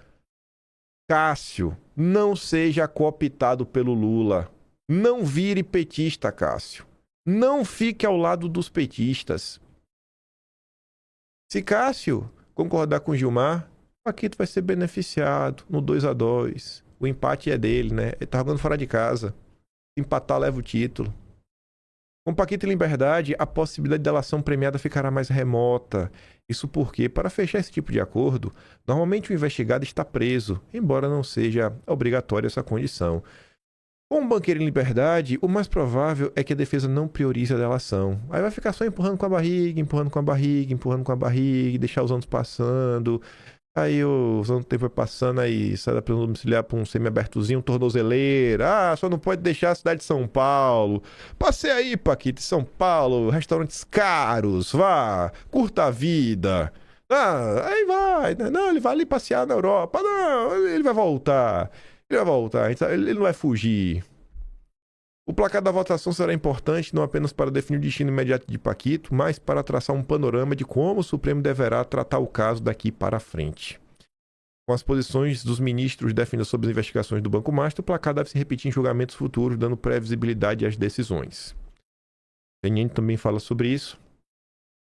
não seja cooptado pelo Lula. Não vire petista, Cássio. Não fique ao lado dos petistas. Se Cássio concordar com o Gilmar, o Paquito vai ser beneficiado no 2-2. O empate é dele, né? Ele tá jogando fora de casa. Empatar leva o título. Com Paquito em liberdade, a possibilidade de delação premiada ficará mais remota. Isso porque, para fechar esse tipo de acordo, normalmente o investigado está preso, embora não seja obrigatória essa condição. Com um banqueiro em liberdade, o mais provável é que a defesa não priorize a delação. Aí vai ficar só empurrando com a barriga, empurrando com a barriga, empurrando com a barriga, deixar os anos passando. Aí os anos do tempo vai passando, aí sai da prisão domiciliar para um semi-abertozinho, tornozeleira. Ah, só não pode deixar a cidade de São Paulo. Passei aí, Paquito, em São Paulo, restaurantes caros, vá, curta a vida. Ah, aí vai. Não, ele vai ali passear na Europa. Não, ele vai voltar. Ele vai voltar, ele não vai fugir. O placar da votação será importante não apenas para definir o destino imediato de Paquito, mas para traçar um panorama de como o Supremo deverá tratar o caso daqui para frente. Com as posições dos ministros definidas sobre as investigações do Banco Master, o placar deve se repetir em julgamentos futuros, dando previsibilidade às decisões. O CNN também fala sobre isso.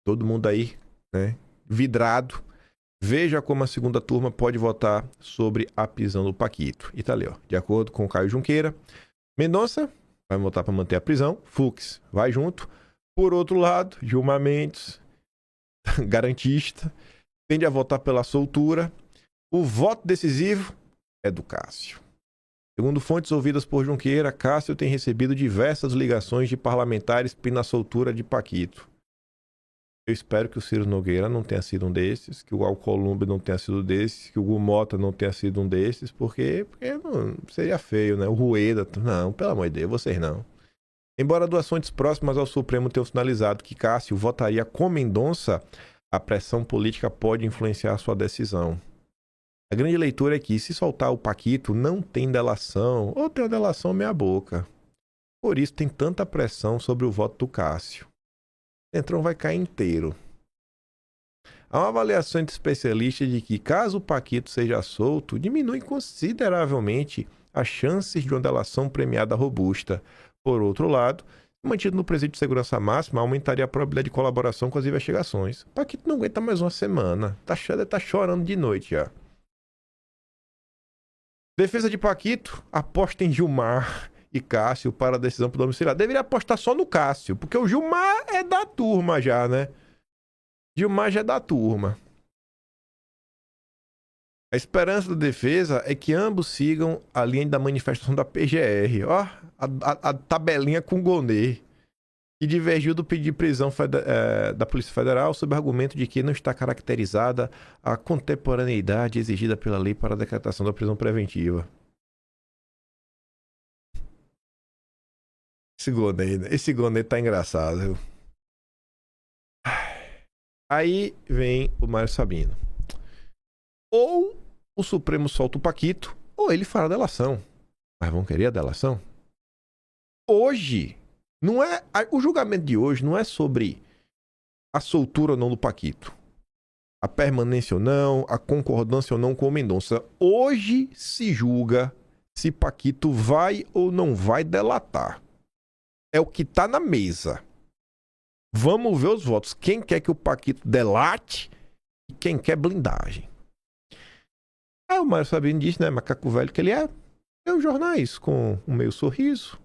Todo mundo aí, né, vidrado. Veja como a segunda turma pode votar sobre a prisão do Paquito. E tá ali, ó. De acordo com Caio Junqueira, Mendonça vai votar para manter a prisão. Fux vai junto. Por outro lado, Gilmar Mendes, garantista, tende a votar pela soltura. O voto decisivo é do Cássio. Segundo fontes ouvidas por Junqueira, Cássio tem recebido diversas ligações de parlamentares pedindo a soltura de Paquito. Eu espero que o Ciro Nogueira não tenha sido um desses, que o Alcolumbre não tenha sido desses, que o Gumota não tenha sido um desses, porque não, seria feio, né? O Rueda, não, pelo amor de Deus, vocês não. Embora duas fontes próximas ao Supremo tenham sinalizado que Cássio votaria com Mendonça, a pressão política pode influenciar sua decisão. A grande leitura é que, se soltar o Paquito, não tem delação, ou tem uma delação meia boca. Por isso tem tanta pressão sobre o voto do Cássio. O Centrão vai cair inteiro. Há uma avaliação entre especialistas de que, caso o Paquito seja solto, diminui consideravelmente as chances de uma delação premiada robusta. Por outro lado, mantido no presídio de segurança máxima, aumentaria a probabilidade de colaboração com as investigações. O Paquito não aguenta mais uma semana. Tá chorando de noite já. Defesa de Paquito aposta em Gilmar e Cássio para a decisão por domiciliar. Deveria apostar só no Cássio, porque o Gilmar é da turma já, né? Gilmar já é da turma. A esperança da defesa é que ambos sigam a linha da manifestação da PGR. Ó, a tabelinha com Gonê, que divergiu do pedido de prisão da Polícia Federal sob o argumento de que não está caracterizada a contemporaneidade exigida pela lei para a decretação da prisão preventiva. Esse Gonê tá engraçado, viu? Aí vem o Mário Sabino. Ou o Supremo solta o Paquito, ou ele fará a delação. Mas vão querer a delação? Hoje, não é... O julgamento de hoje não é sobre a soltura ou não do Paquito. A permanência ou não, a concordância ou não com o Mendonça. Hoje se julga se Paquito vai ou não vai delatar. É o que tá na mesa. Vamos ver os votos. Quem quer que o Paquito delate e quem quer blindagem. Aí o Mário Sabino disse, né, macaco velho que ele é. É os jornais com um meio sorriso.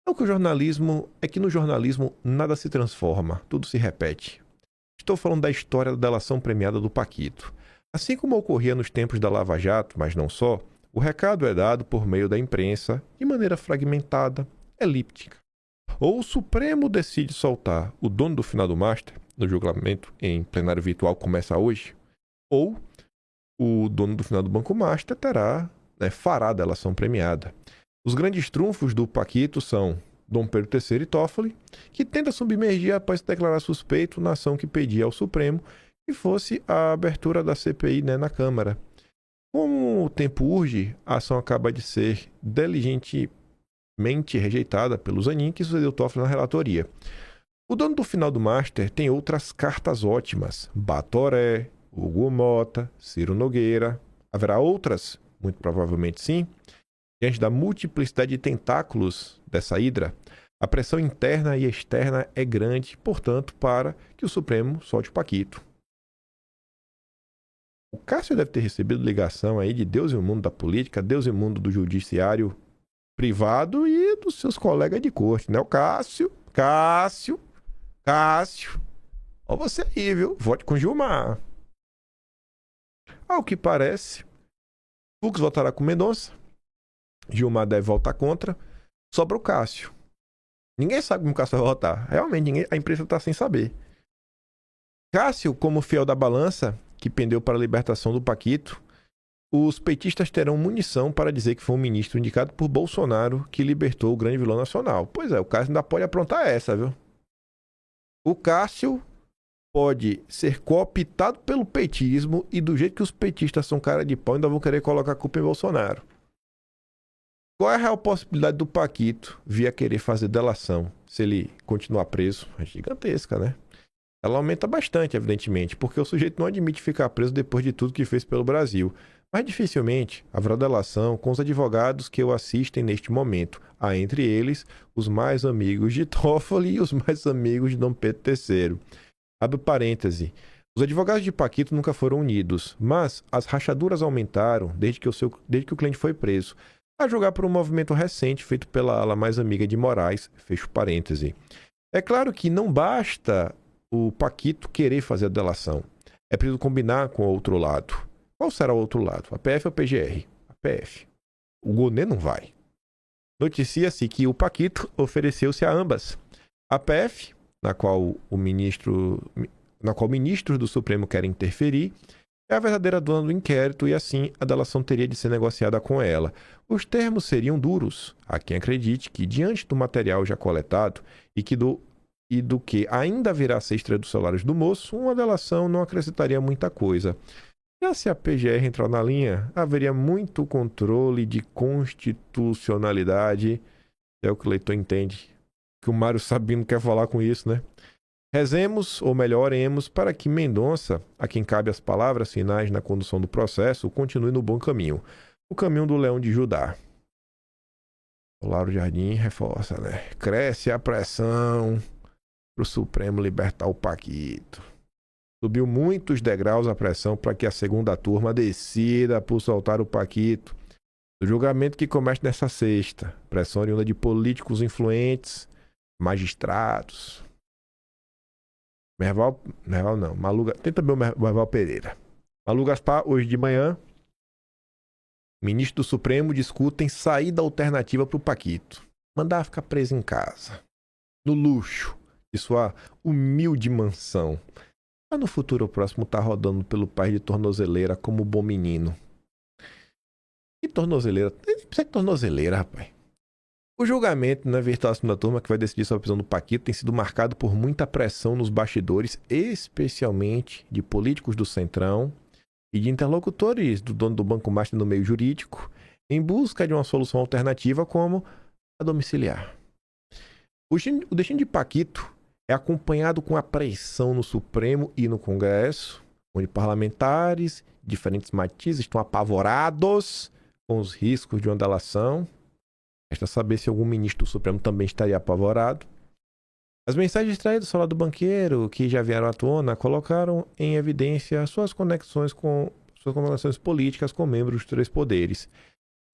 É o que o jornalismo... É que no jornalismo nada se transforma, tudo se repete. Estou falando da história da delação premiada do Paquito. Assim como ocorria nos tempos da Lava Jato, mas não só, o recado é dado por meio da imprensa de maneira fragmentada, elíptica. Ou o Supremo decide soltar o dono do final do Master, no julgamento em plenário virtual começa hoje, ou o dono do final do Banco Master fará a delação premiada. Os grandes trunfos do Paquito são Dom Pedro III e Toffoli, que tenta submergir após declarar suspeito na ação que pedia ao Supremo que fosse a abertura da CPI, né, na Câmara. Como o tempo urge, a ação acaba de ser diligentemente rejeitada pelo Zanin, que sucedeu Toffoli na relatoria. O dono do final do Master tem outras cartas ótimas. Batoré, Hugo Mota, Ciro Nogueira. Haverá outras? Muito provavelmente sim. Diante da multiplicidade de tentáculos dessa hidra, a pressão interna e externa é grande, portanto, para que o Supremo solte o Paquito. O Cássio deve ter recebido ligação aí de Deus e o mundo da política, Deus e o mundo do judiciário privado e dos seus colegas de corte, né? O Cássio. Ó você aí, viu? Vote com Gilmar. Ao que parece, Fux votará com Mendonça. Gilmar deve votar contra. Sobra o Cássio. Ninguém sabe como o Cássio vai votar. Realmente, a imprensa está sem saber. Cássio, como fiel da balança, que pendeu para a libertação do Paquito, os petistas terão munição para dizer que foi um ministro indicado por Bolsonaro que libertou o grande vilão nacional. Pois é, o Cássio ainda pode aprontar essa, viu? O Cássio pode ser cooptado pelo petismo e do jeito que os petistas são cara de pau, ainda vão querer colocar a culpa em Bolsonaro. Qual é a real possibilidade do Paquito vir a querer fazer delação se ele continuar preso? É gigantesca, né? Ela aumenta bastante, evidentemente, porque o sujeito não admite ficar preso depois de tudo que fez pelo Brasil. Mas dificilmente haverá delação com os advogados que o assistem neste momento. Há entre eles os mais amigos de Toffoli e os mais amigos de Dom Pedro III. Abre parêntese. Os advogados de Paquito nunca foram unidos, mas as rachaduras aumentaram desde que o cliente foi preso. A julgar por um movimento recente feito pela ala mais amiga de Moraes, fecho parêntese. É claro que não basta o Paquito querer fazer a delação. É preciso combinar com o outro lado. Qual será o outro lado? A PF ou a PGR? A PF. O Gonê não vai. Noticia-se que o Paquito ofereceu-se a ambas. A PF, na qual ministros do Supremo querem interferir, é a verdadeira dona do inquérito e assim a delação teria de ser negociada com ela. Os termos seriam duros. Há quem acredite que, diante do material já coletado e do que ainda virá a ser extraído dos salários do moço, uma delação não acrescentaria muita coisa. Já se a PGR entrar na linha, haveria muito controle de constitucionalidade. É o que o leitor entende. Que o Mário Sabino quer falar com isso, né? Rezemos, ou melhor, oremos, para que Mendonça, a quem cabe as palavras finais na condução do processo, continue no bom caminho. O caminho do leão de Judá. O Lauro Jardim reforça, né? Cresce a pressão para o Supremo libertar o Paquito. Subiu muitos degraus a pressão para que a segunda turma decida por soltar o Paquito. Do julgamento que começa nessa sexta. Pressão oriunda de políticos influentes, magistrados. Merval não. Tem também o Merval Pereira. Malu Gaspar, hoje de manhã, ministros do Supremo discutem saída alternativa para o Paquito. Mandar ficar preso em casa. No luxo de sua humilde mansão. Mas no futuro próximo tá rodando pelo país de tornozeleira como bom menino. Que tornozeleira? Precisa de tornozeleira, rapaz. O julgamento na virtual segunda turma que vai decidir sobre a prisão do Paquito tem sido marcado por muita pressão nos bastidores, especialmente de políticos do Centrão e de interlocutores do dono do Banco Master no meio jurídico, em busca de uma solução alternativa como a domiciliar. O destino de Paquito é acompanhado com a pressão no Supremo e no Congresso, onde parlamentares de diferentes matizes estão apavorados com os riscos de uma delação. Resta saber se algum ministro do Supremo também estaria apavorado. As mensagens extraídas do lado do banqueiro, que já vieram à tona, colocaram em evidência suas conexões políticas com membros dos três poderes.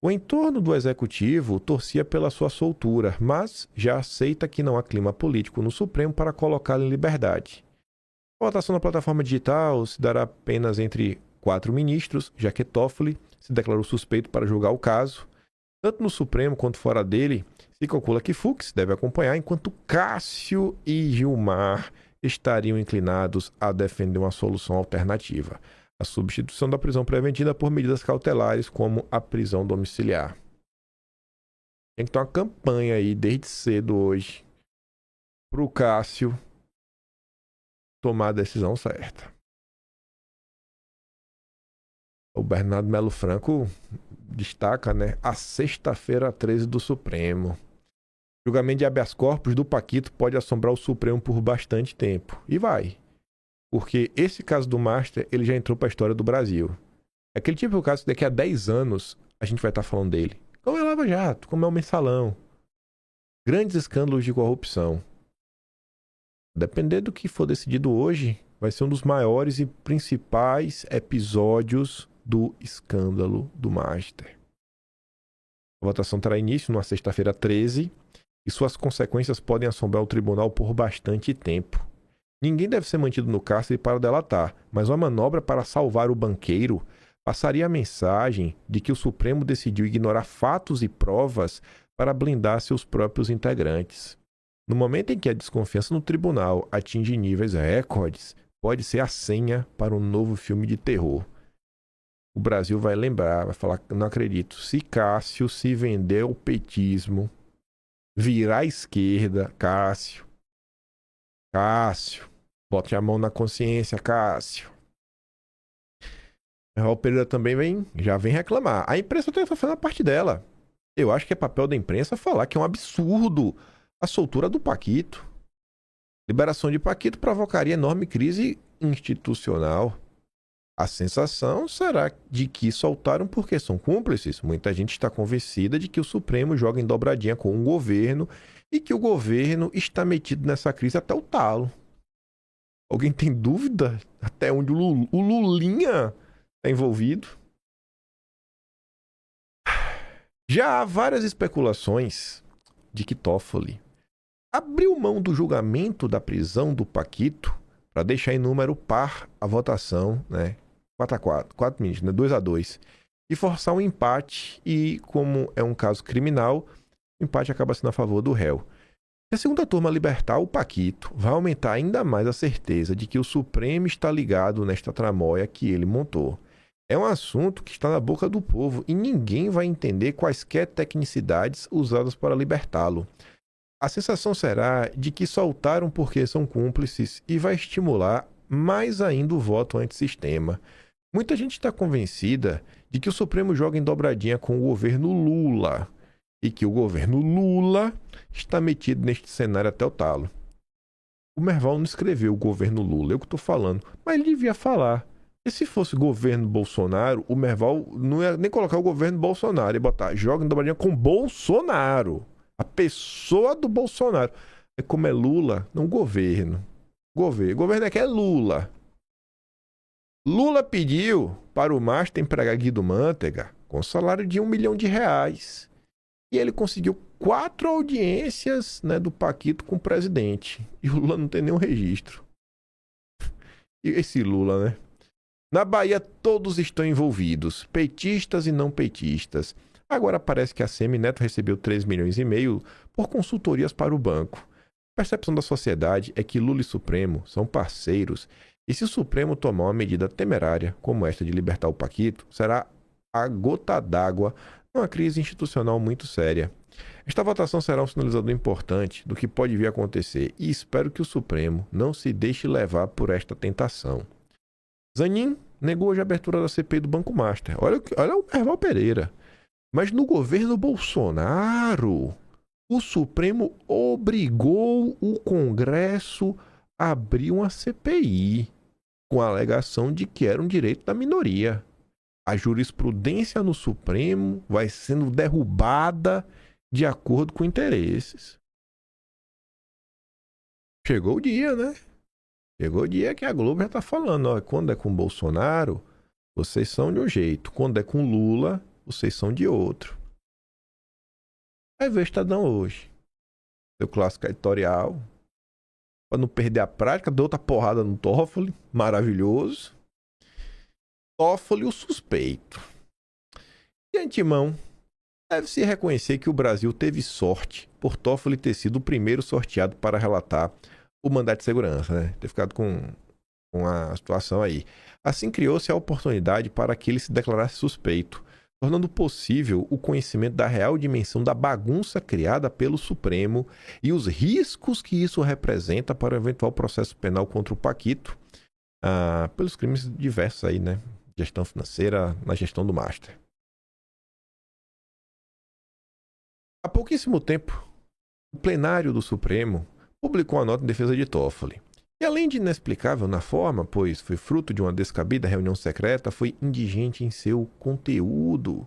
O entorno do executivo torcia pela sua soltura, mas já aceita que não há clima político no Supremo para colocá-lo em liberdade. A votação na plataforma digital se dará apenas entre 4 ministros, já que Toffoli se declarou suspeito para julgar o caso. Tanto no Supremo quanto fora dele, se calcula que Fux deve acompanhar, enquanto Cássio e Gilmar estariam inclinados a defender uma solução alternativa. A substituição da prisão preventiva por medidas cautelares, como a prisão domiciliar. Tem que ter uma campanha aí, desde cedo hoje, para o Cássio tomar a decisão certa. O Bernardo Melo Franco destaca, né, a sexta-feira 13 do Supremo. O julgamento de habeas corpus do Paquito pode assombrar o Supremo por bastante tempo. E vai. Porque esse caso do Master, ele já entrou para a história do Brasil. É aquele tipo de caso que daqui a 10 anos a gente vai estar falando dele. Como é o Lava Jato, como é o Mensalão. Grandes escândalos de corrupção. Depender do que for decidido hoje, vai ser um dos maiores e principais episódios do escândalo do Master. A votação terá início na sexta-feira 13 e suas consequências podem assombrar o tribunal por bastante tempo. Ninguém deve ser mantido no cárcere para delatar, mas uma manobra para salvar o banqueiro passaria a mensagem de que o Supremo decidiu ignorar fatos e provas para blindar seus próprios integrantes. No momento em que a desconfiança no tribunal atinge níveis recordes, pode ser a senha para um novo filme de terror. O Brasil vai lembrar, vai falar, não acredito, se Cássio se vender ao petismo, virar à esquerda, Cássio, bote a mão na consciência, Cássio. O Pereira também já vem reclamar. A imprensa está fazendo a parte dela. Eu acho que é papel da imprensa falar que é um absurdo a soltura do Paquito. Liberação de Paquito provocaria enorme crise institucional. A sensação será de que soltaram porque são cúmplices. Muita gente está convencida de que o Supremo joga em dobradinha com o governo e que o governo está metido nessa crise até o talo. Alguém tem dúvida até onde o Lulinha está envolvido? Já há várias especulações de que Toffoli abriu mão do julgamento da prisão do Paquito para deixar em número par a votação, né? 4 ministros, né? 2-2, e forçar um empate, e como é um caso criminal, o empate acaba sendo a favor do réu. Se a segunda turma libertar o Paquito, vai aumentar ainda mais a certeza de que o Supremo está ligado nesta tramóia que ele montou. É um assunto que está na boca do povo e ninguém vai entender quaisquer tecnicidades usadas para libertá-lo. A sensação será de que soltaram porque são cúmplices e vai estimular mais ainda o voto antissistema. Muita gente está convencida de que o Supremo joga em dobradinha com o governo Lula e que o governo Lula está metido neste cenário até o talo. O Merval não escreveu o governo Lula, eu que estou falando, mas ele devia falar. E se fosse governo Bolsonaro, o Merval não ia nem colocar o governo Bolsonaro, ia botar joga em dobradinha com Bolsonaro, a pessoa do Bolsonaro. É como é Lula, não governo. Governo é que é Lula. Lula pediu para o Master empregar Guido Mantega com salário de R$1 milhão. E ele conseguiu 4 audiências, né, do Paquito com o presidente. E o Lula não tem nenhum registro. E esse Lula, né? Na Bahia todos estão envolvidos, petistas e não petistas. Agora parece que a Semineto recebeu 3,5 milhões por consultorias para o banco. A percepção da sociedade é que Lula e Supremo são parceiros, e se o Supremo tomar uma medida temerária, como esta de libertar o Paquito, será a gota d'água numa crise institucional muito séria. Esta votação será um sinalizador importante do que pode vir a acontecer, e espero que o Supremo não se deixe levar por esta tentação. Zanin negou hoje a abertura da CPI do Banco Master. Olha o Merval Pereira. Mas no governo Bolsonaro, o Supremo obrigou o Congresso a abrir uma CPI, com a alegação de que era um direito da minoria. A jurisprudência no Supremo vai sendo derrubada de acordo com interesses. Chegou o dia, né? Chegou o dia que a Globo já está falando, ó, quando é com Bolsonaro, vocês são de um jeito. Quando é com Lula, vocês são de outro. Vai ver o Estadão hoje. Seu clássico editorial. Para não perder a prática, deu outra porrada no Toffoli. Maravilhoso. Toffoli, o suspeito. De antemão, deve-se reconhecer que o Brasil teve sorte por Toffoli ter sido o primeiro sorteado para relatar o mandato de segurança, né? Ter ficado com a situação aí. Assim criou-se a oportunidade para que ele se declarasse suspeito, tornando possível o conhecimento da real dimensão da bagunça criada pelo Supremo e os riscos que isso representa para o eventual processo penal contra o Paquito, pelos crimes diversos aí, né? Gestão financeira, na gestão do Master. Há pouquíssimo tempo, o plenário do Supremo publicou uma nota em defesa de Toffoli. E além de inexplicável na forma, pois foi fruto de uma descabida reunião secreta, foi indigente em seu conteúdo.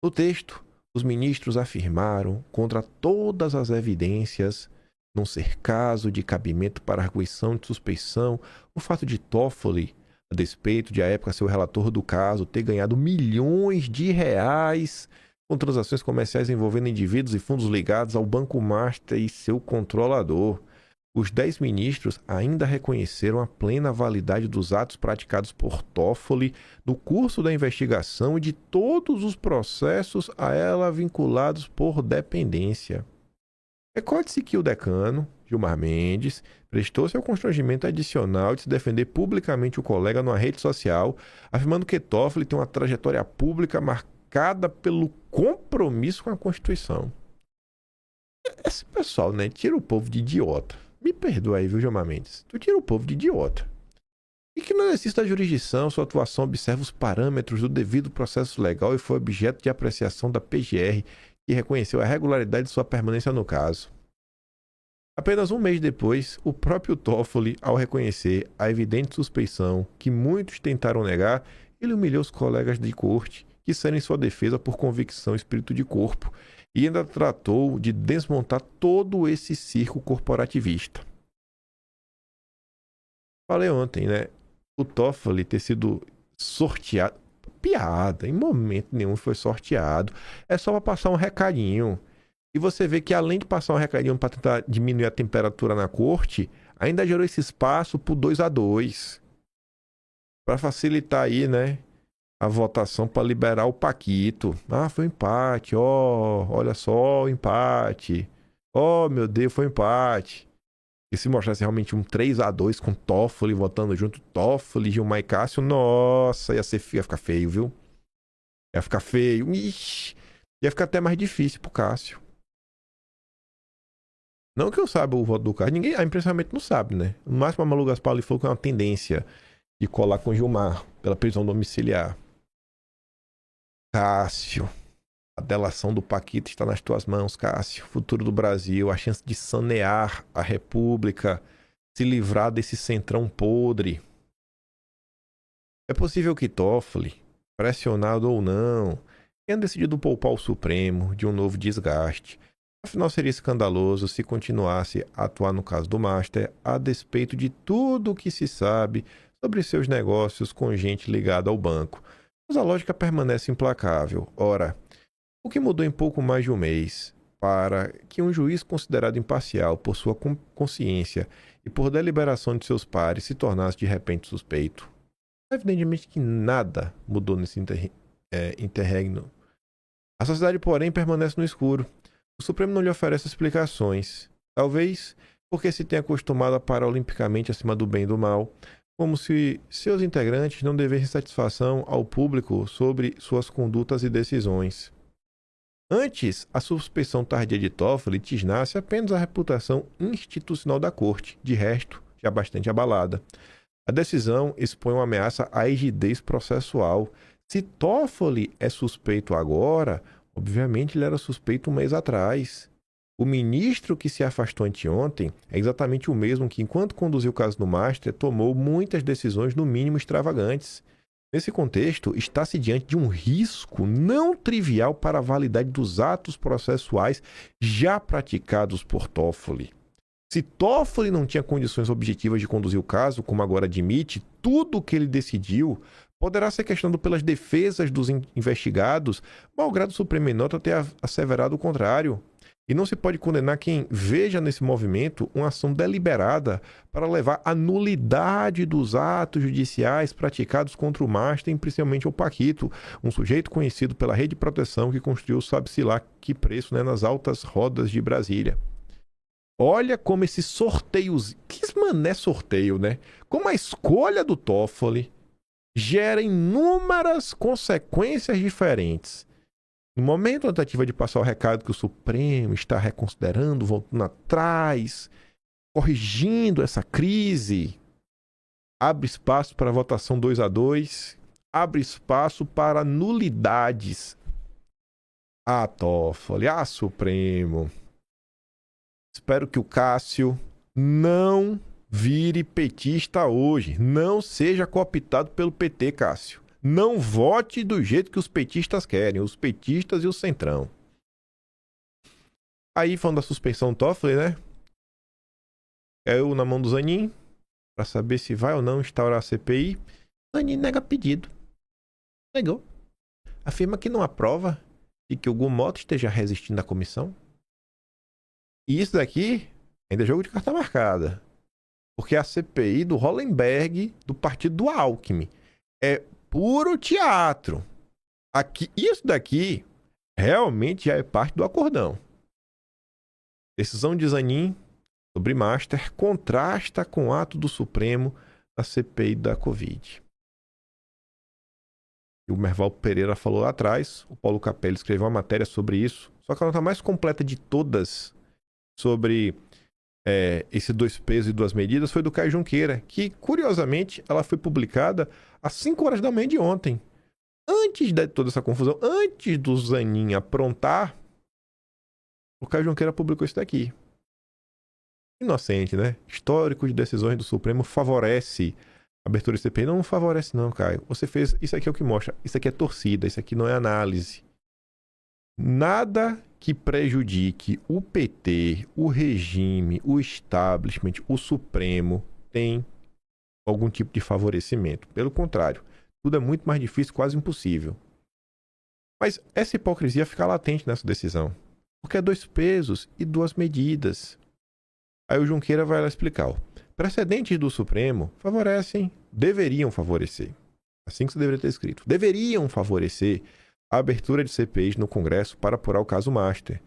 No texto, os ministros afirmaram, contra todas as evidências, não ser caso de cabimento para arguição de suspeição o fato de Toffoli, a despeito de à época ser o relator do caso, ter ganhado milhões de reais com transações comerciais envolvendo indivíduos e fundos ligados ao Banco Master e seu controlador. Os 10 ministros ainda reconheceram a plena validade dos atos praticados por Toffoli no curso da investigação e de todos os processos a ela vinculados por dependência. Recorde-se que o decano, Gilmar Mendes, prestou-se ao constrangimento adicional de se defender publicamente o colega numa rede social, afirmando que Toffoli tem uma trajetória pública marcada pelo compromisso com a Constituição. Esse pessoal, né, tira o povo de idiota. Me perdoa aí, viu, Gilmar Mendes? Tu tira o povo de idiota. E que no exercício da jurisdição, sua atuação observa os parâmetros do devido processo legal e foi objeto de apreciação da PGR, que reconheceu a regularidade de sua permanência no caso. Apenas um mês depois, o próprio Toffoli, ao reconhecer a evidente suspeição que muitos tentaram negar, ele humilhou os colegas de corte que saíram em sua defesa por convicção e espírito de corpo, e ainda tratou de desmontar todo esse circo corporativista. Falei ontem, né? O Toffoli ter sido sorteado, piada, em momento nenhum foi sorteado, é só para passar um recadinho. E você vê que além de passar um recadinho para tentar diminuir a temperatura na corte, ainda gerou esse espaço pro 2-2, para facilitar aí, né, a votação para liberar o Paquito. Ah, foi um empate, ó, olha só o empate. Oh, meu Deus, foi um empate. E se mostrasse realmente um 3-2 com Toffoli votando junto, Toffoli, Gilmar e Cássio, nossa, ia ficar feio, viu? Ia ficar feio. Ixi, ia ficar até mais difícil pro Cássio. Não que eu saiba o voto do Cássio, ninguém, a imprensa realmente não sabe, né? No máximo a Malu Gaspar falou que é uma tendência de colar com Gilmar pela prisão domiciliar. Cássio, a delação do Paquito está nas tuas mãos, Cássio. Futuro do Brasil, a chance de sanear a República, se livrar desse centrão podre. É possível que Toffoli, pressionado ou não, tenha decidido poupar o Supremo de um novo desgaste. Afinal, seria escandaloso se continuasse a atuar no caso do Master, a despeito de tudo o que se sabe sobre seus negócios com gente ligada ao banco. Mas a lógica permanece implacável. Ora, o que mudou em pouco mais de um mês para que um juiz considerado imparcial por sua consciência e por deliberação de seus pares se tornasse de repente suspeito? Evidentemente que nada mudou nesse interregno. A sociedade, porém, permanece no escuro. O Supremo não lhe oferece explicações. Talvez porque se tenha acostumado a parar olimpicamente acima do bem e do mal, como se seus integrantes não devessem satisfação ao público sobre suas condutas e decisões. Antes, a suspeição tardia de Toffoli tisnasse apenas a reputação institucional da corte, de resto, já bastante abalada. A decisão expõe uma ameaça à rigidez processual. Se Toffoli é suspeito agora, obviamente ele era suspeito um mês atrás. O ministro que se afastou anteontem é exatamente o mesmo que, enquanto conduziu o caso no Master, tomou muitas decisões no mínimo extravagantes. Nesse contexto, está-se diante de um risco não trivial para a validade dos atos processuais já praticados por Toffoli. Se Toffoli não tinha condições objetivas de conduzir o caso, como agora admite, tudo o que ele decidiu poderá ser questionado pelas defesas dos investigados, malgrado o Supremo em nota ter asseverado o contrário. E não se pode condenar quem veja nesse movimento uma ação deliberada para levar à nulidade dos atos judiciais praticados contra o Master, e principalmente o Paquito, um sujeito conhecido pela rede de proteção que construiu sabe-se lá que preço, né, nas altas rodas de Brasília. Olha como esse sorteio, que mané sorteio, né? Como a escolha do Toffoli gera inúmeras consequências diferentes. No momento da tentativa de passar o recado que o Supremo está reconsiderando, voltando atrás, corrigindo essa crise, abre espaço para votação 2-2, abre espaço para nulidades. Ah, Toffoli, ah, Supremo. Espero que o Cássio não vire petista hoje. Não seja cooptado pelo PT, Cássio. Não vote do jeito que os petistas querem, os petistas e o centrão. Aí, falando da suspensão do Toffoli, né? caiu na mão do Zanin para saber se vai ou não instaurar a CPI. Zanin nega pedido. Negou. Afirma que não há prova de que o Gumoto esteja resistindo à comissão. E isso daqui ainda é jogo de carta marcada. Porque a CPI do Hollenberg, do partido do Alckmin, é puro teatro. Aqui, isso daqui realmente já é parte do acordão. Decisão de Zanin sobre Master contrasta com o ato do Supremo na CPI da Covid. O Merval Pereira falou lá atrás, o Paulo Capelli escreveu uma matéria sobre isso, só que a nota mais completa de todas sobre esse 2 pesos e 2 medidas foi do Caio Junqueira, que, curiosamente, ela foi publicada às 5 horas da manhã de ontem. Antes de toda essa confusão, antes do Zanin aprontar, o Caio Junqueira publicou isso daqui. Inocente, né? Histórico de decisões do Supremo favorece a abertura de CPI. Não favorece não, Caio. Você fez... Isso aqui é o que mostra. Isso aqui é torcida. Isso aqui não é análise. Nada que prejudique o PT, o regime, o establishment, o Supremo tem algum tipo de favorecimento. Pelo contrário, tudo é muito mais difícil, quase impossível. Mas essa hipocrisia fica latente nessa decisão. Porque é 2 pesos e 2 medidas. Aí o Junqueira vai lá explicar. Precedentes do Supremo favorecem, deveriam favorecer. Assim que você deveria ter escrito. Deveriam favorecer a abertura de CPIs no Congresso para apurar o caso Master.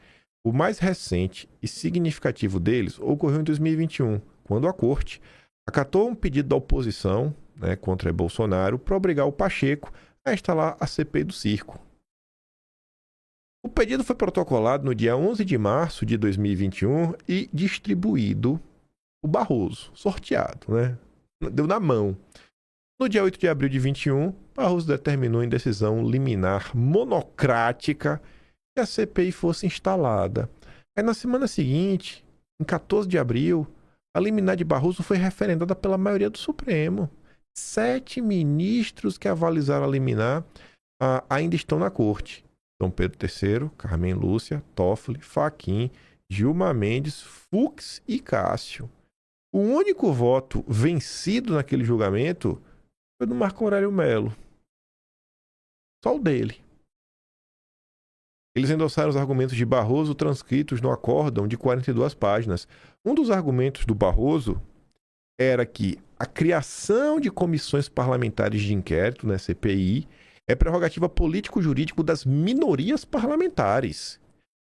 O mais recente e significativo deles ocorreu em 2021, quando a Corte acatou um pedido da oposição, né, contra Bolsonaro para obrigar o Pacheco a instalar a CPI do circo. O pedido foi protocolado no dia 11 de março de 2021 e distribuído o Barroso, sorteado, né? Deu na mão. No dia 8 de abril de 21, Barroso determinou em decisão liminar monocrática que a CPI fosse instalada. Aí na semana seguinte, em 14 de abril, a liminar de Barroso foi referendada pela maioria do Supremo. 7 ministros que avalizaram a liminar ainda estão na corte. Dom Pedro III, Carmen Lúcia, Toffoli, Fachin, Gilmar Mendes, Fux e Cássio. O único voto vencido naquele julgamento foi do Marco Aurélio Melo. Só o dele. Eles endossaram os argumentos de Barroso transcritos no acórdão de 42 páginas. Um dos argumentos do Barroso era que a criação de comissões parlamentares de inquérito, né, CPI, é prerrogativa político-jurídico das minorias parlamentares,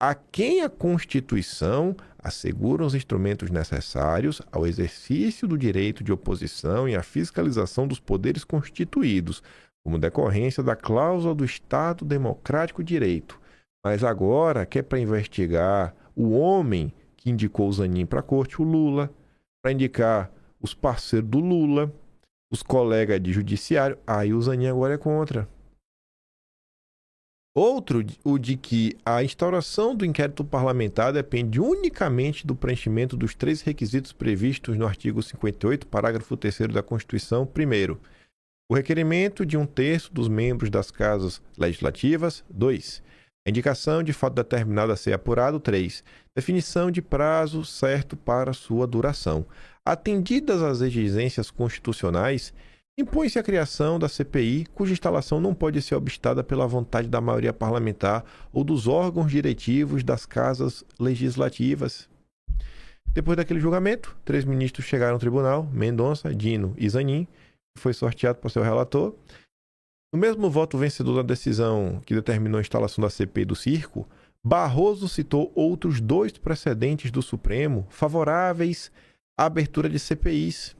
a quem a Constituição assegura os instrumentos necessários ao exercício do direito de oposição e à fiscalização dos poderes constituídos, como decorrência da cláusula do Estado Democrático de Direito. Mas agora quer para investigar o homem que indicou o Zanin para a corte, o Lula, para indicar os parceiros do Lula, os colegas de judiciário. Aí o Zanin agora é contra. Outro, o de que a instauração do inquérito parlamentar depende unicamente do preenchimento dos 3 requisitos previstos no artigo 58, parágrafo 3º da Constituição. Primeiro, o requerimento de 1/3 dos membros das casas legislativas. 2. A indicação de fato determinado a ser apurado. 3. Definição de prazo certo para sua duração. Atendidas as exigências constitucionais, impõe-se a criação da CPI, cuja instalação não pode ser obstada pela vontade da maioria parlamentar ou dos órgãos diretivos das casas legislativas. Depois daquele julgamento, 3 ministros chegaram ao tribunal, Mendonça, Dino e Zanin, que foi sorteado por seu relator. No mesmo voto vencedor da decisão que determinou a instalação da CPI do circo, Barroso citou outros 2 precedentes do Supremo favoráveis à abertura de CPIs.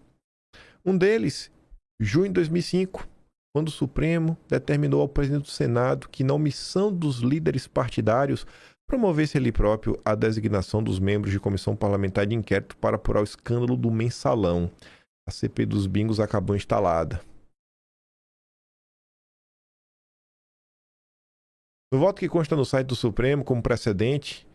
Um deles, junho de 2005, quando o Supremo determinou ao presidente do Senado que, na omissão dos líderes partidários, promovesse ele próprio a designação dos membros de comissão parlamentar de inquérito para apurar o escândalo do mensalão. A CPI dos bingos acabou instalada. No voto que consta no site do Supremo como precedente,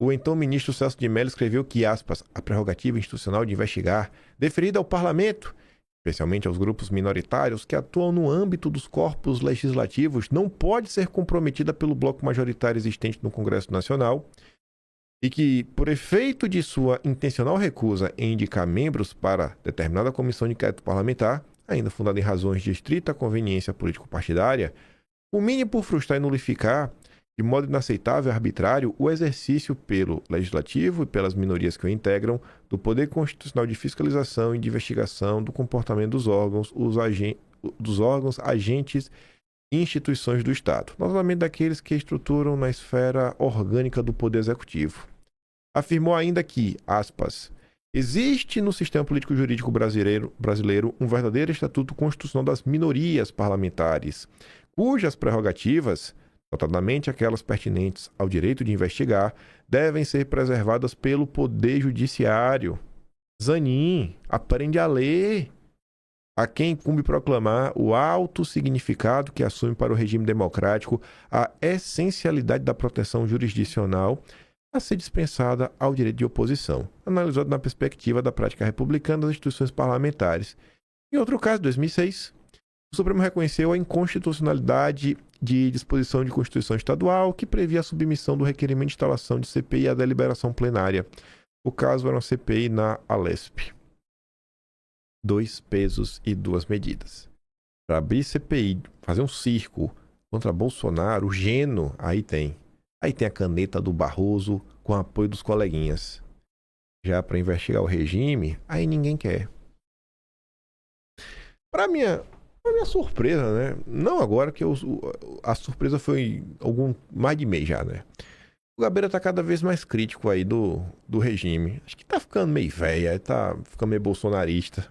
o então ministro Celso de Mello escreveu que, aspas, a prerrogativa institucional de investigar, deferida ao Parlamento, especialmente aos grupos minoritários que atuam no âmbito dos corpos legislativos, não pode ser comprometida pelo bloco majoritário existente no Congresso Nacional. e que, por efeito de sua intencional recusa em indicar membros para determinada comissão de inquérito parlamentar, ainda fundada em razões de estrita conveniência político-partidária, culmine por frustrar e nulificar, de modo inaceitável e arbitrário, o exercício pelo Legislativo e pelas minorias que o integram do poder constitucional de fiscalização e de investigação do comportamento dos órgãos, agentes e instituições do Estado, novamente daqueles que estruturam na esfera orgânica do poder executivo. Afirmou ainda que, aspas, existe no sistema político-jurídico brasileiro um verdadeiro estatuto constitucional das minorias parlamentares, cujas prerrogativas, notadamente aquelas pertinentes ao direito de investigar, devem ser preservadas pelo Poder Judiciário. Zanin, aprende a ler. A quem incumbe proclamar o alto significado que assume para o regime democrático a essencialidade da proteção jurisdicional a ser dispensada ao direito de oposição, analisado na perspectiva da prática republicana das instituições parlamentares. Em outro caso, 2006, o Supremo reconheceu a inconstitucionalidade de disposição de Constituição Estadual que previa a submissão do requerimento de instalação de CPI à deliberação plenária. O caso era uma CPI na Alesp. 2 pesos e 2 medidas. Para abrir CPI, fazer um circo contra Bolsonaro, o Geno, aí tem. Aí tem a caneta do Barroso com apoio dos coleguinhas. Já para investigar o regime, aí ninguém quer. Para minha surpresa, né? Não agora, que a surpresa foi mais de mês já, né? O Gabeira tá cada vez mais crítico aí do regime. Acho que tá ficando meio velho, tá ficando meio bolsonarista.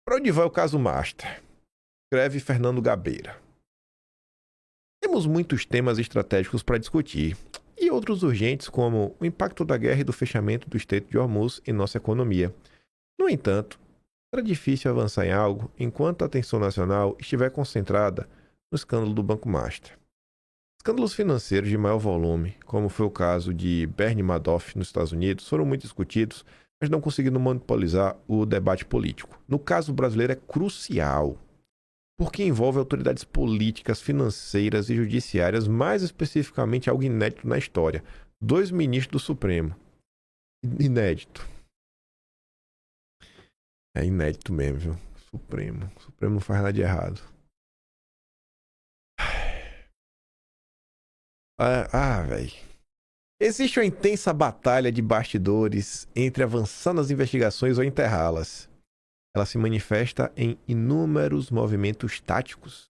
Para onde vai o caso Master? Escreve Fernando Gabeira. Temos muitos temas estratégicos para discutir, e outros urgentes como o impacto da guerra e do fechamento do Estreito de Hormuz em nossa economia. No entanto, será difícil avançar em algo enquanto a atenção nacional estiver concentrada no escândalo do Banco Master. Escândalos financeiros de maior volume, como foi o caso de Bernie Madoff nos Estados Unidos, foram muito discutidos, mas não conseguindo monopolizar o debate político. No caso brasileiro é crucial, porque envolve autoridades políticas, financeiras e judiciárias, mais especificamente algo inédito na história. 2 ministros do Supremo. Inédito. É inédito mesmo, viu? Supremo não faz nada de errado. Velho. Existe uma intensa batalha de bastidores entre avançar nas investigações ou enterrá-las. Ela se manifesta em inúmeros movimentos táticos.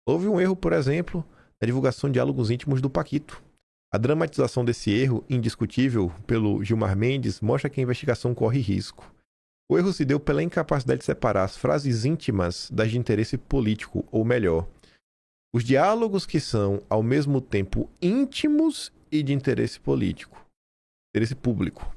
Houve um erro, por exemplo, na divulgação de diálogos íntimos do Paquito. A dramatização desse erro, indiscutível pelo Gilmar Mendes, mostra que a investigação corre risco. O erro se deu pela incapacidade de separar as frases íntimas das de interesse político, ou melhor, os diálogos que são, ao mesmo tempo, íntimos e de interesse político, interesse público.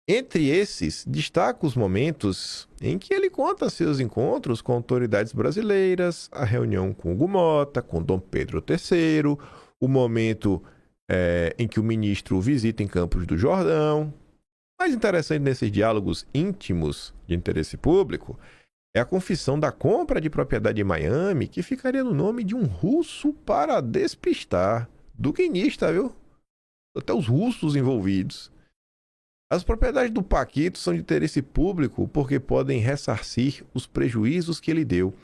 Entre esses, destaca os momentos em que ele conta seus encontros com autoridades brasileiras, a reunião com Hugo Mota, com Dom Pedro III, o momento em que o ministro visita em Campos do Jordão. O mais interessante nesses diálogos íntimos de interesse público é a confissão da compra de propriedade em Miami, que ficaria no nome de um russo para despistar. Duquinista, viu? Até os russos envolvidos. As propriedades do Paquito são de interesse público porque podem ressarcir os prejuízos que ele deu.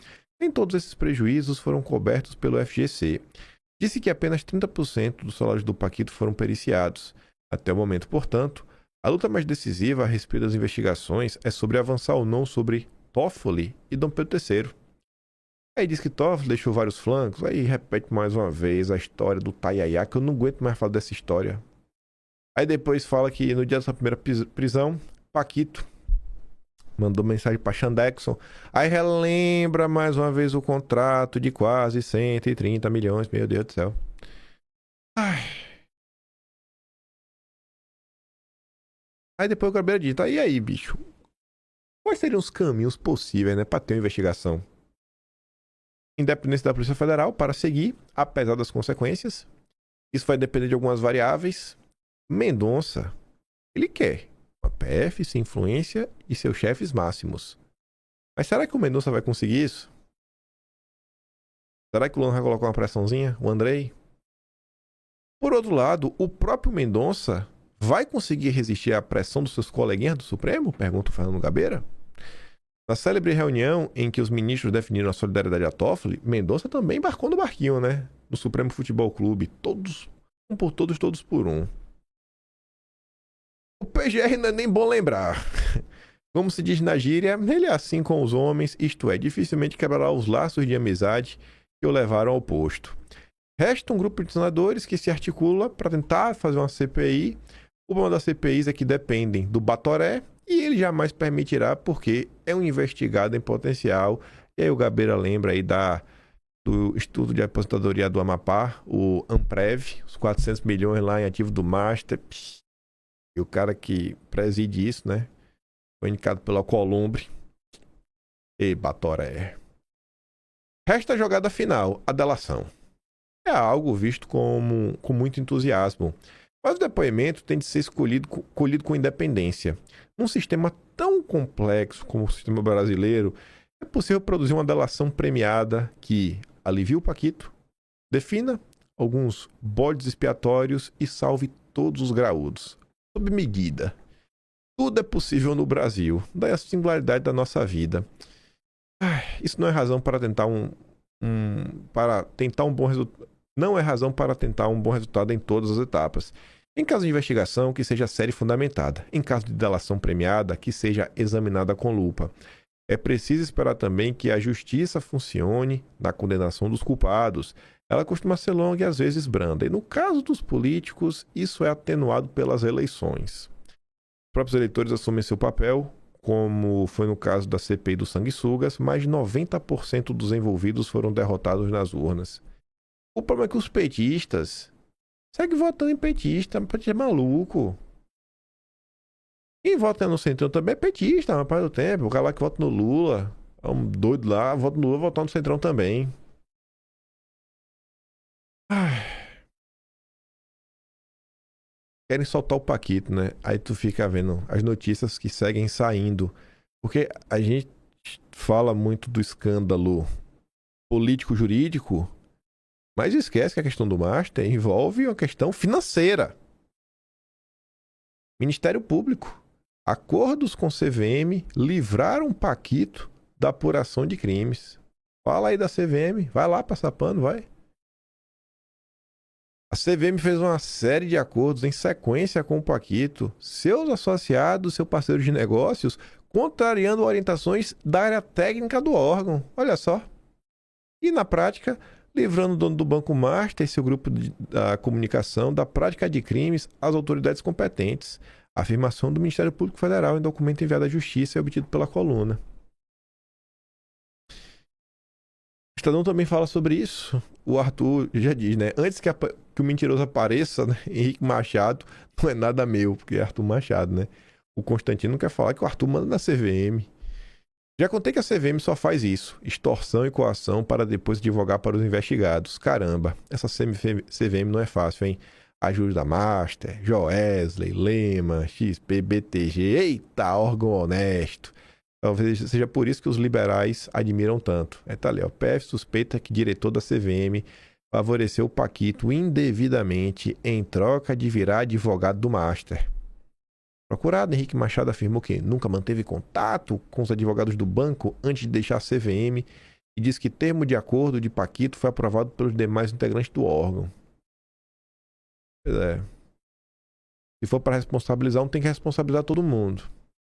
Nem todos esses prejuízos foram cobertos pelo FGC. Disse que apenas 30% dos salários do Paquito foram periciados. Até o momento, portanto, a luta mais decisiva a respeito das investigações é sobre avançar ou não sobre Toffoli e Dom Pedro III. Aí diz que Toffoli deixou vários flancos, aí repete mais uma vez a história do Tayayá, que eu não aguento mais falar dessa história. Aí depois fala que no dia da sua primeira prisão, Paquito mandou mensagem para Xandexon. Aí relembra mais uma vez o contrato de quase 130 milhões. Meu Deus do céu. Aí depois o Gabriel diz, e aí, bicho? Quais seriam os caminhos possíveis, né, para ter uma investigação? Independência da Polícia Federal para seguir, apesar das consequências. Isso vai depender de algumas variáveis. Mendonça, ele quer uma PF sem influência e seus chefes máximos. Mas será que o Mendonça vai conseguir isso? Será que o Lula vai colocar uma pressãozinha? O Andrei? Por outro lado, o próprio Mendonça vai conseguir resistir à pressão dos seus coleguinhas do Supremo? Pergunta o Fernando Gabeira. Na célebre reunião em que os ministros definiram a solidariedade a Toffoli, Mendonça também embarcou no barquinho, né? Do Supremo Futebol Clube. Todos, um por todos, todos por um. O PGR não é nem bom lembrar. Como se diz na gíria, ele é assim com os homens, isto é, dificilmente quebrará os laços de amizade que o levaram ao posto. Resta um grupo de senadores que se articula para tentar fazer uma CPI. O problema das CPIs é que dependem do Batoré e ele jamais permitirá porque é um investigado em potencial. E aí o Gabeira lembra aí do Instituto de Aposentadoria do Amapá, o Amprev, os 400 milhões lá em ativo do Master. E o cara que preside isso, né? Foi indicado pela Columbre. E Batoré. Resta a jogada final, a delação. É algo visto com muito entusiasmo. Mas o depoimento tem de ser colhido com independência. Num sistema tão complexo como o sistema brasileiro, é possível produzir uma delação premiada que alivie o Paquito, defina alguns bodes expiatórios e salve todos os graúdos. Sob medida. Tudo é possível no Brasil. Daí a singularidade da nossa vida. Isso não é razão para tentar um bom resultado. Não é razão para tentar um bom resultado em todas as etapas. Em caso de investigação, que seja séria e fundamentada. Em caso de delação premiada, que seja examinada com lupa. É preciso esperar também que a justiça funcione na condenação dos culpados. Ela costuma ser longa e às vezes branda. E no caso dos políticos, isso é atenuado pelas eleições. Os próprios eleitores assumem seu papel, como foi no caso da CPI dos sanguessugas, mais de 90% dos envolvidos foram derrotados nas urnas. O problema é que os petistas seguem votando em petista, petista é maluco. Quem vota no Centrão também é petista, na parte do tempo. O cara lá que vota no Lula, é um doido lá, vota no Lula, votar no Centrão também. Querem soltar o Paquito, né? Aí tu fica vendo as notícias que seguem saindo. Porque a gente fala muito do escândalo político-jurídico, mas esquece que a questão do Master envolve uma questão financeira. Ministério Público. Acordos com CVM livraram Paquito da apuração de crimes. Fala aí da CVM. Vai lá passar pano, vai. A CVM fez uma série de acordos em sequência com o Paquito, seus associados, seu parceiro de negócios, contrariando orientações da área técnica do órgão. Olha só. E na prática, livrando o dono do Banco Master e seu grupo da comunicação da prática de crimes às autoridades competentes. Afirmação do Ministério Público Federal em documento enviado à Justiça e obtido pela coluna. O Estadão também fala sobre isso. O Arthur já diz, né? Antes que o mentiroso apareça, né? Henrique Machado não é nada meu, porque é Arthur Machado, né? O Constantino quer falar que o Arthur manda na CVM. Já contei que a CVM só faz isso, extorsão e coação para depois divulgar para os investigados. Caramba, essa CVM não é fácil, hein? Ajuda Master, Joesley, Lema, XP, BTG, eita, órgão honesto. Talvez seja por isso que os liberais admiram tanto. Tá ali, ó, PF suspeita que diretor da CVM favoreceu o Paquito indevidamente em troca de virar advogado do Master. Procurado, Henrique Machado afirmou que nunca manteve contato com os advogados do banco antes de deixar a CVM e diz que termo de acordo de Paquito foi aprovado pelos demais integrantes do órgão. Pois é. Se for para responsabilizar, não tem que responsabilizar todo mundo.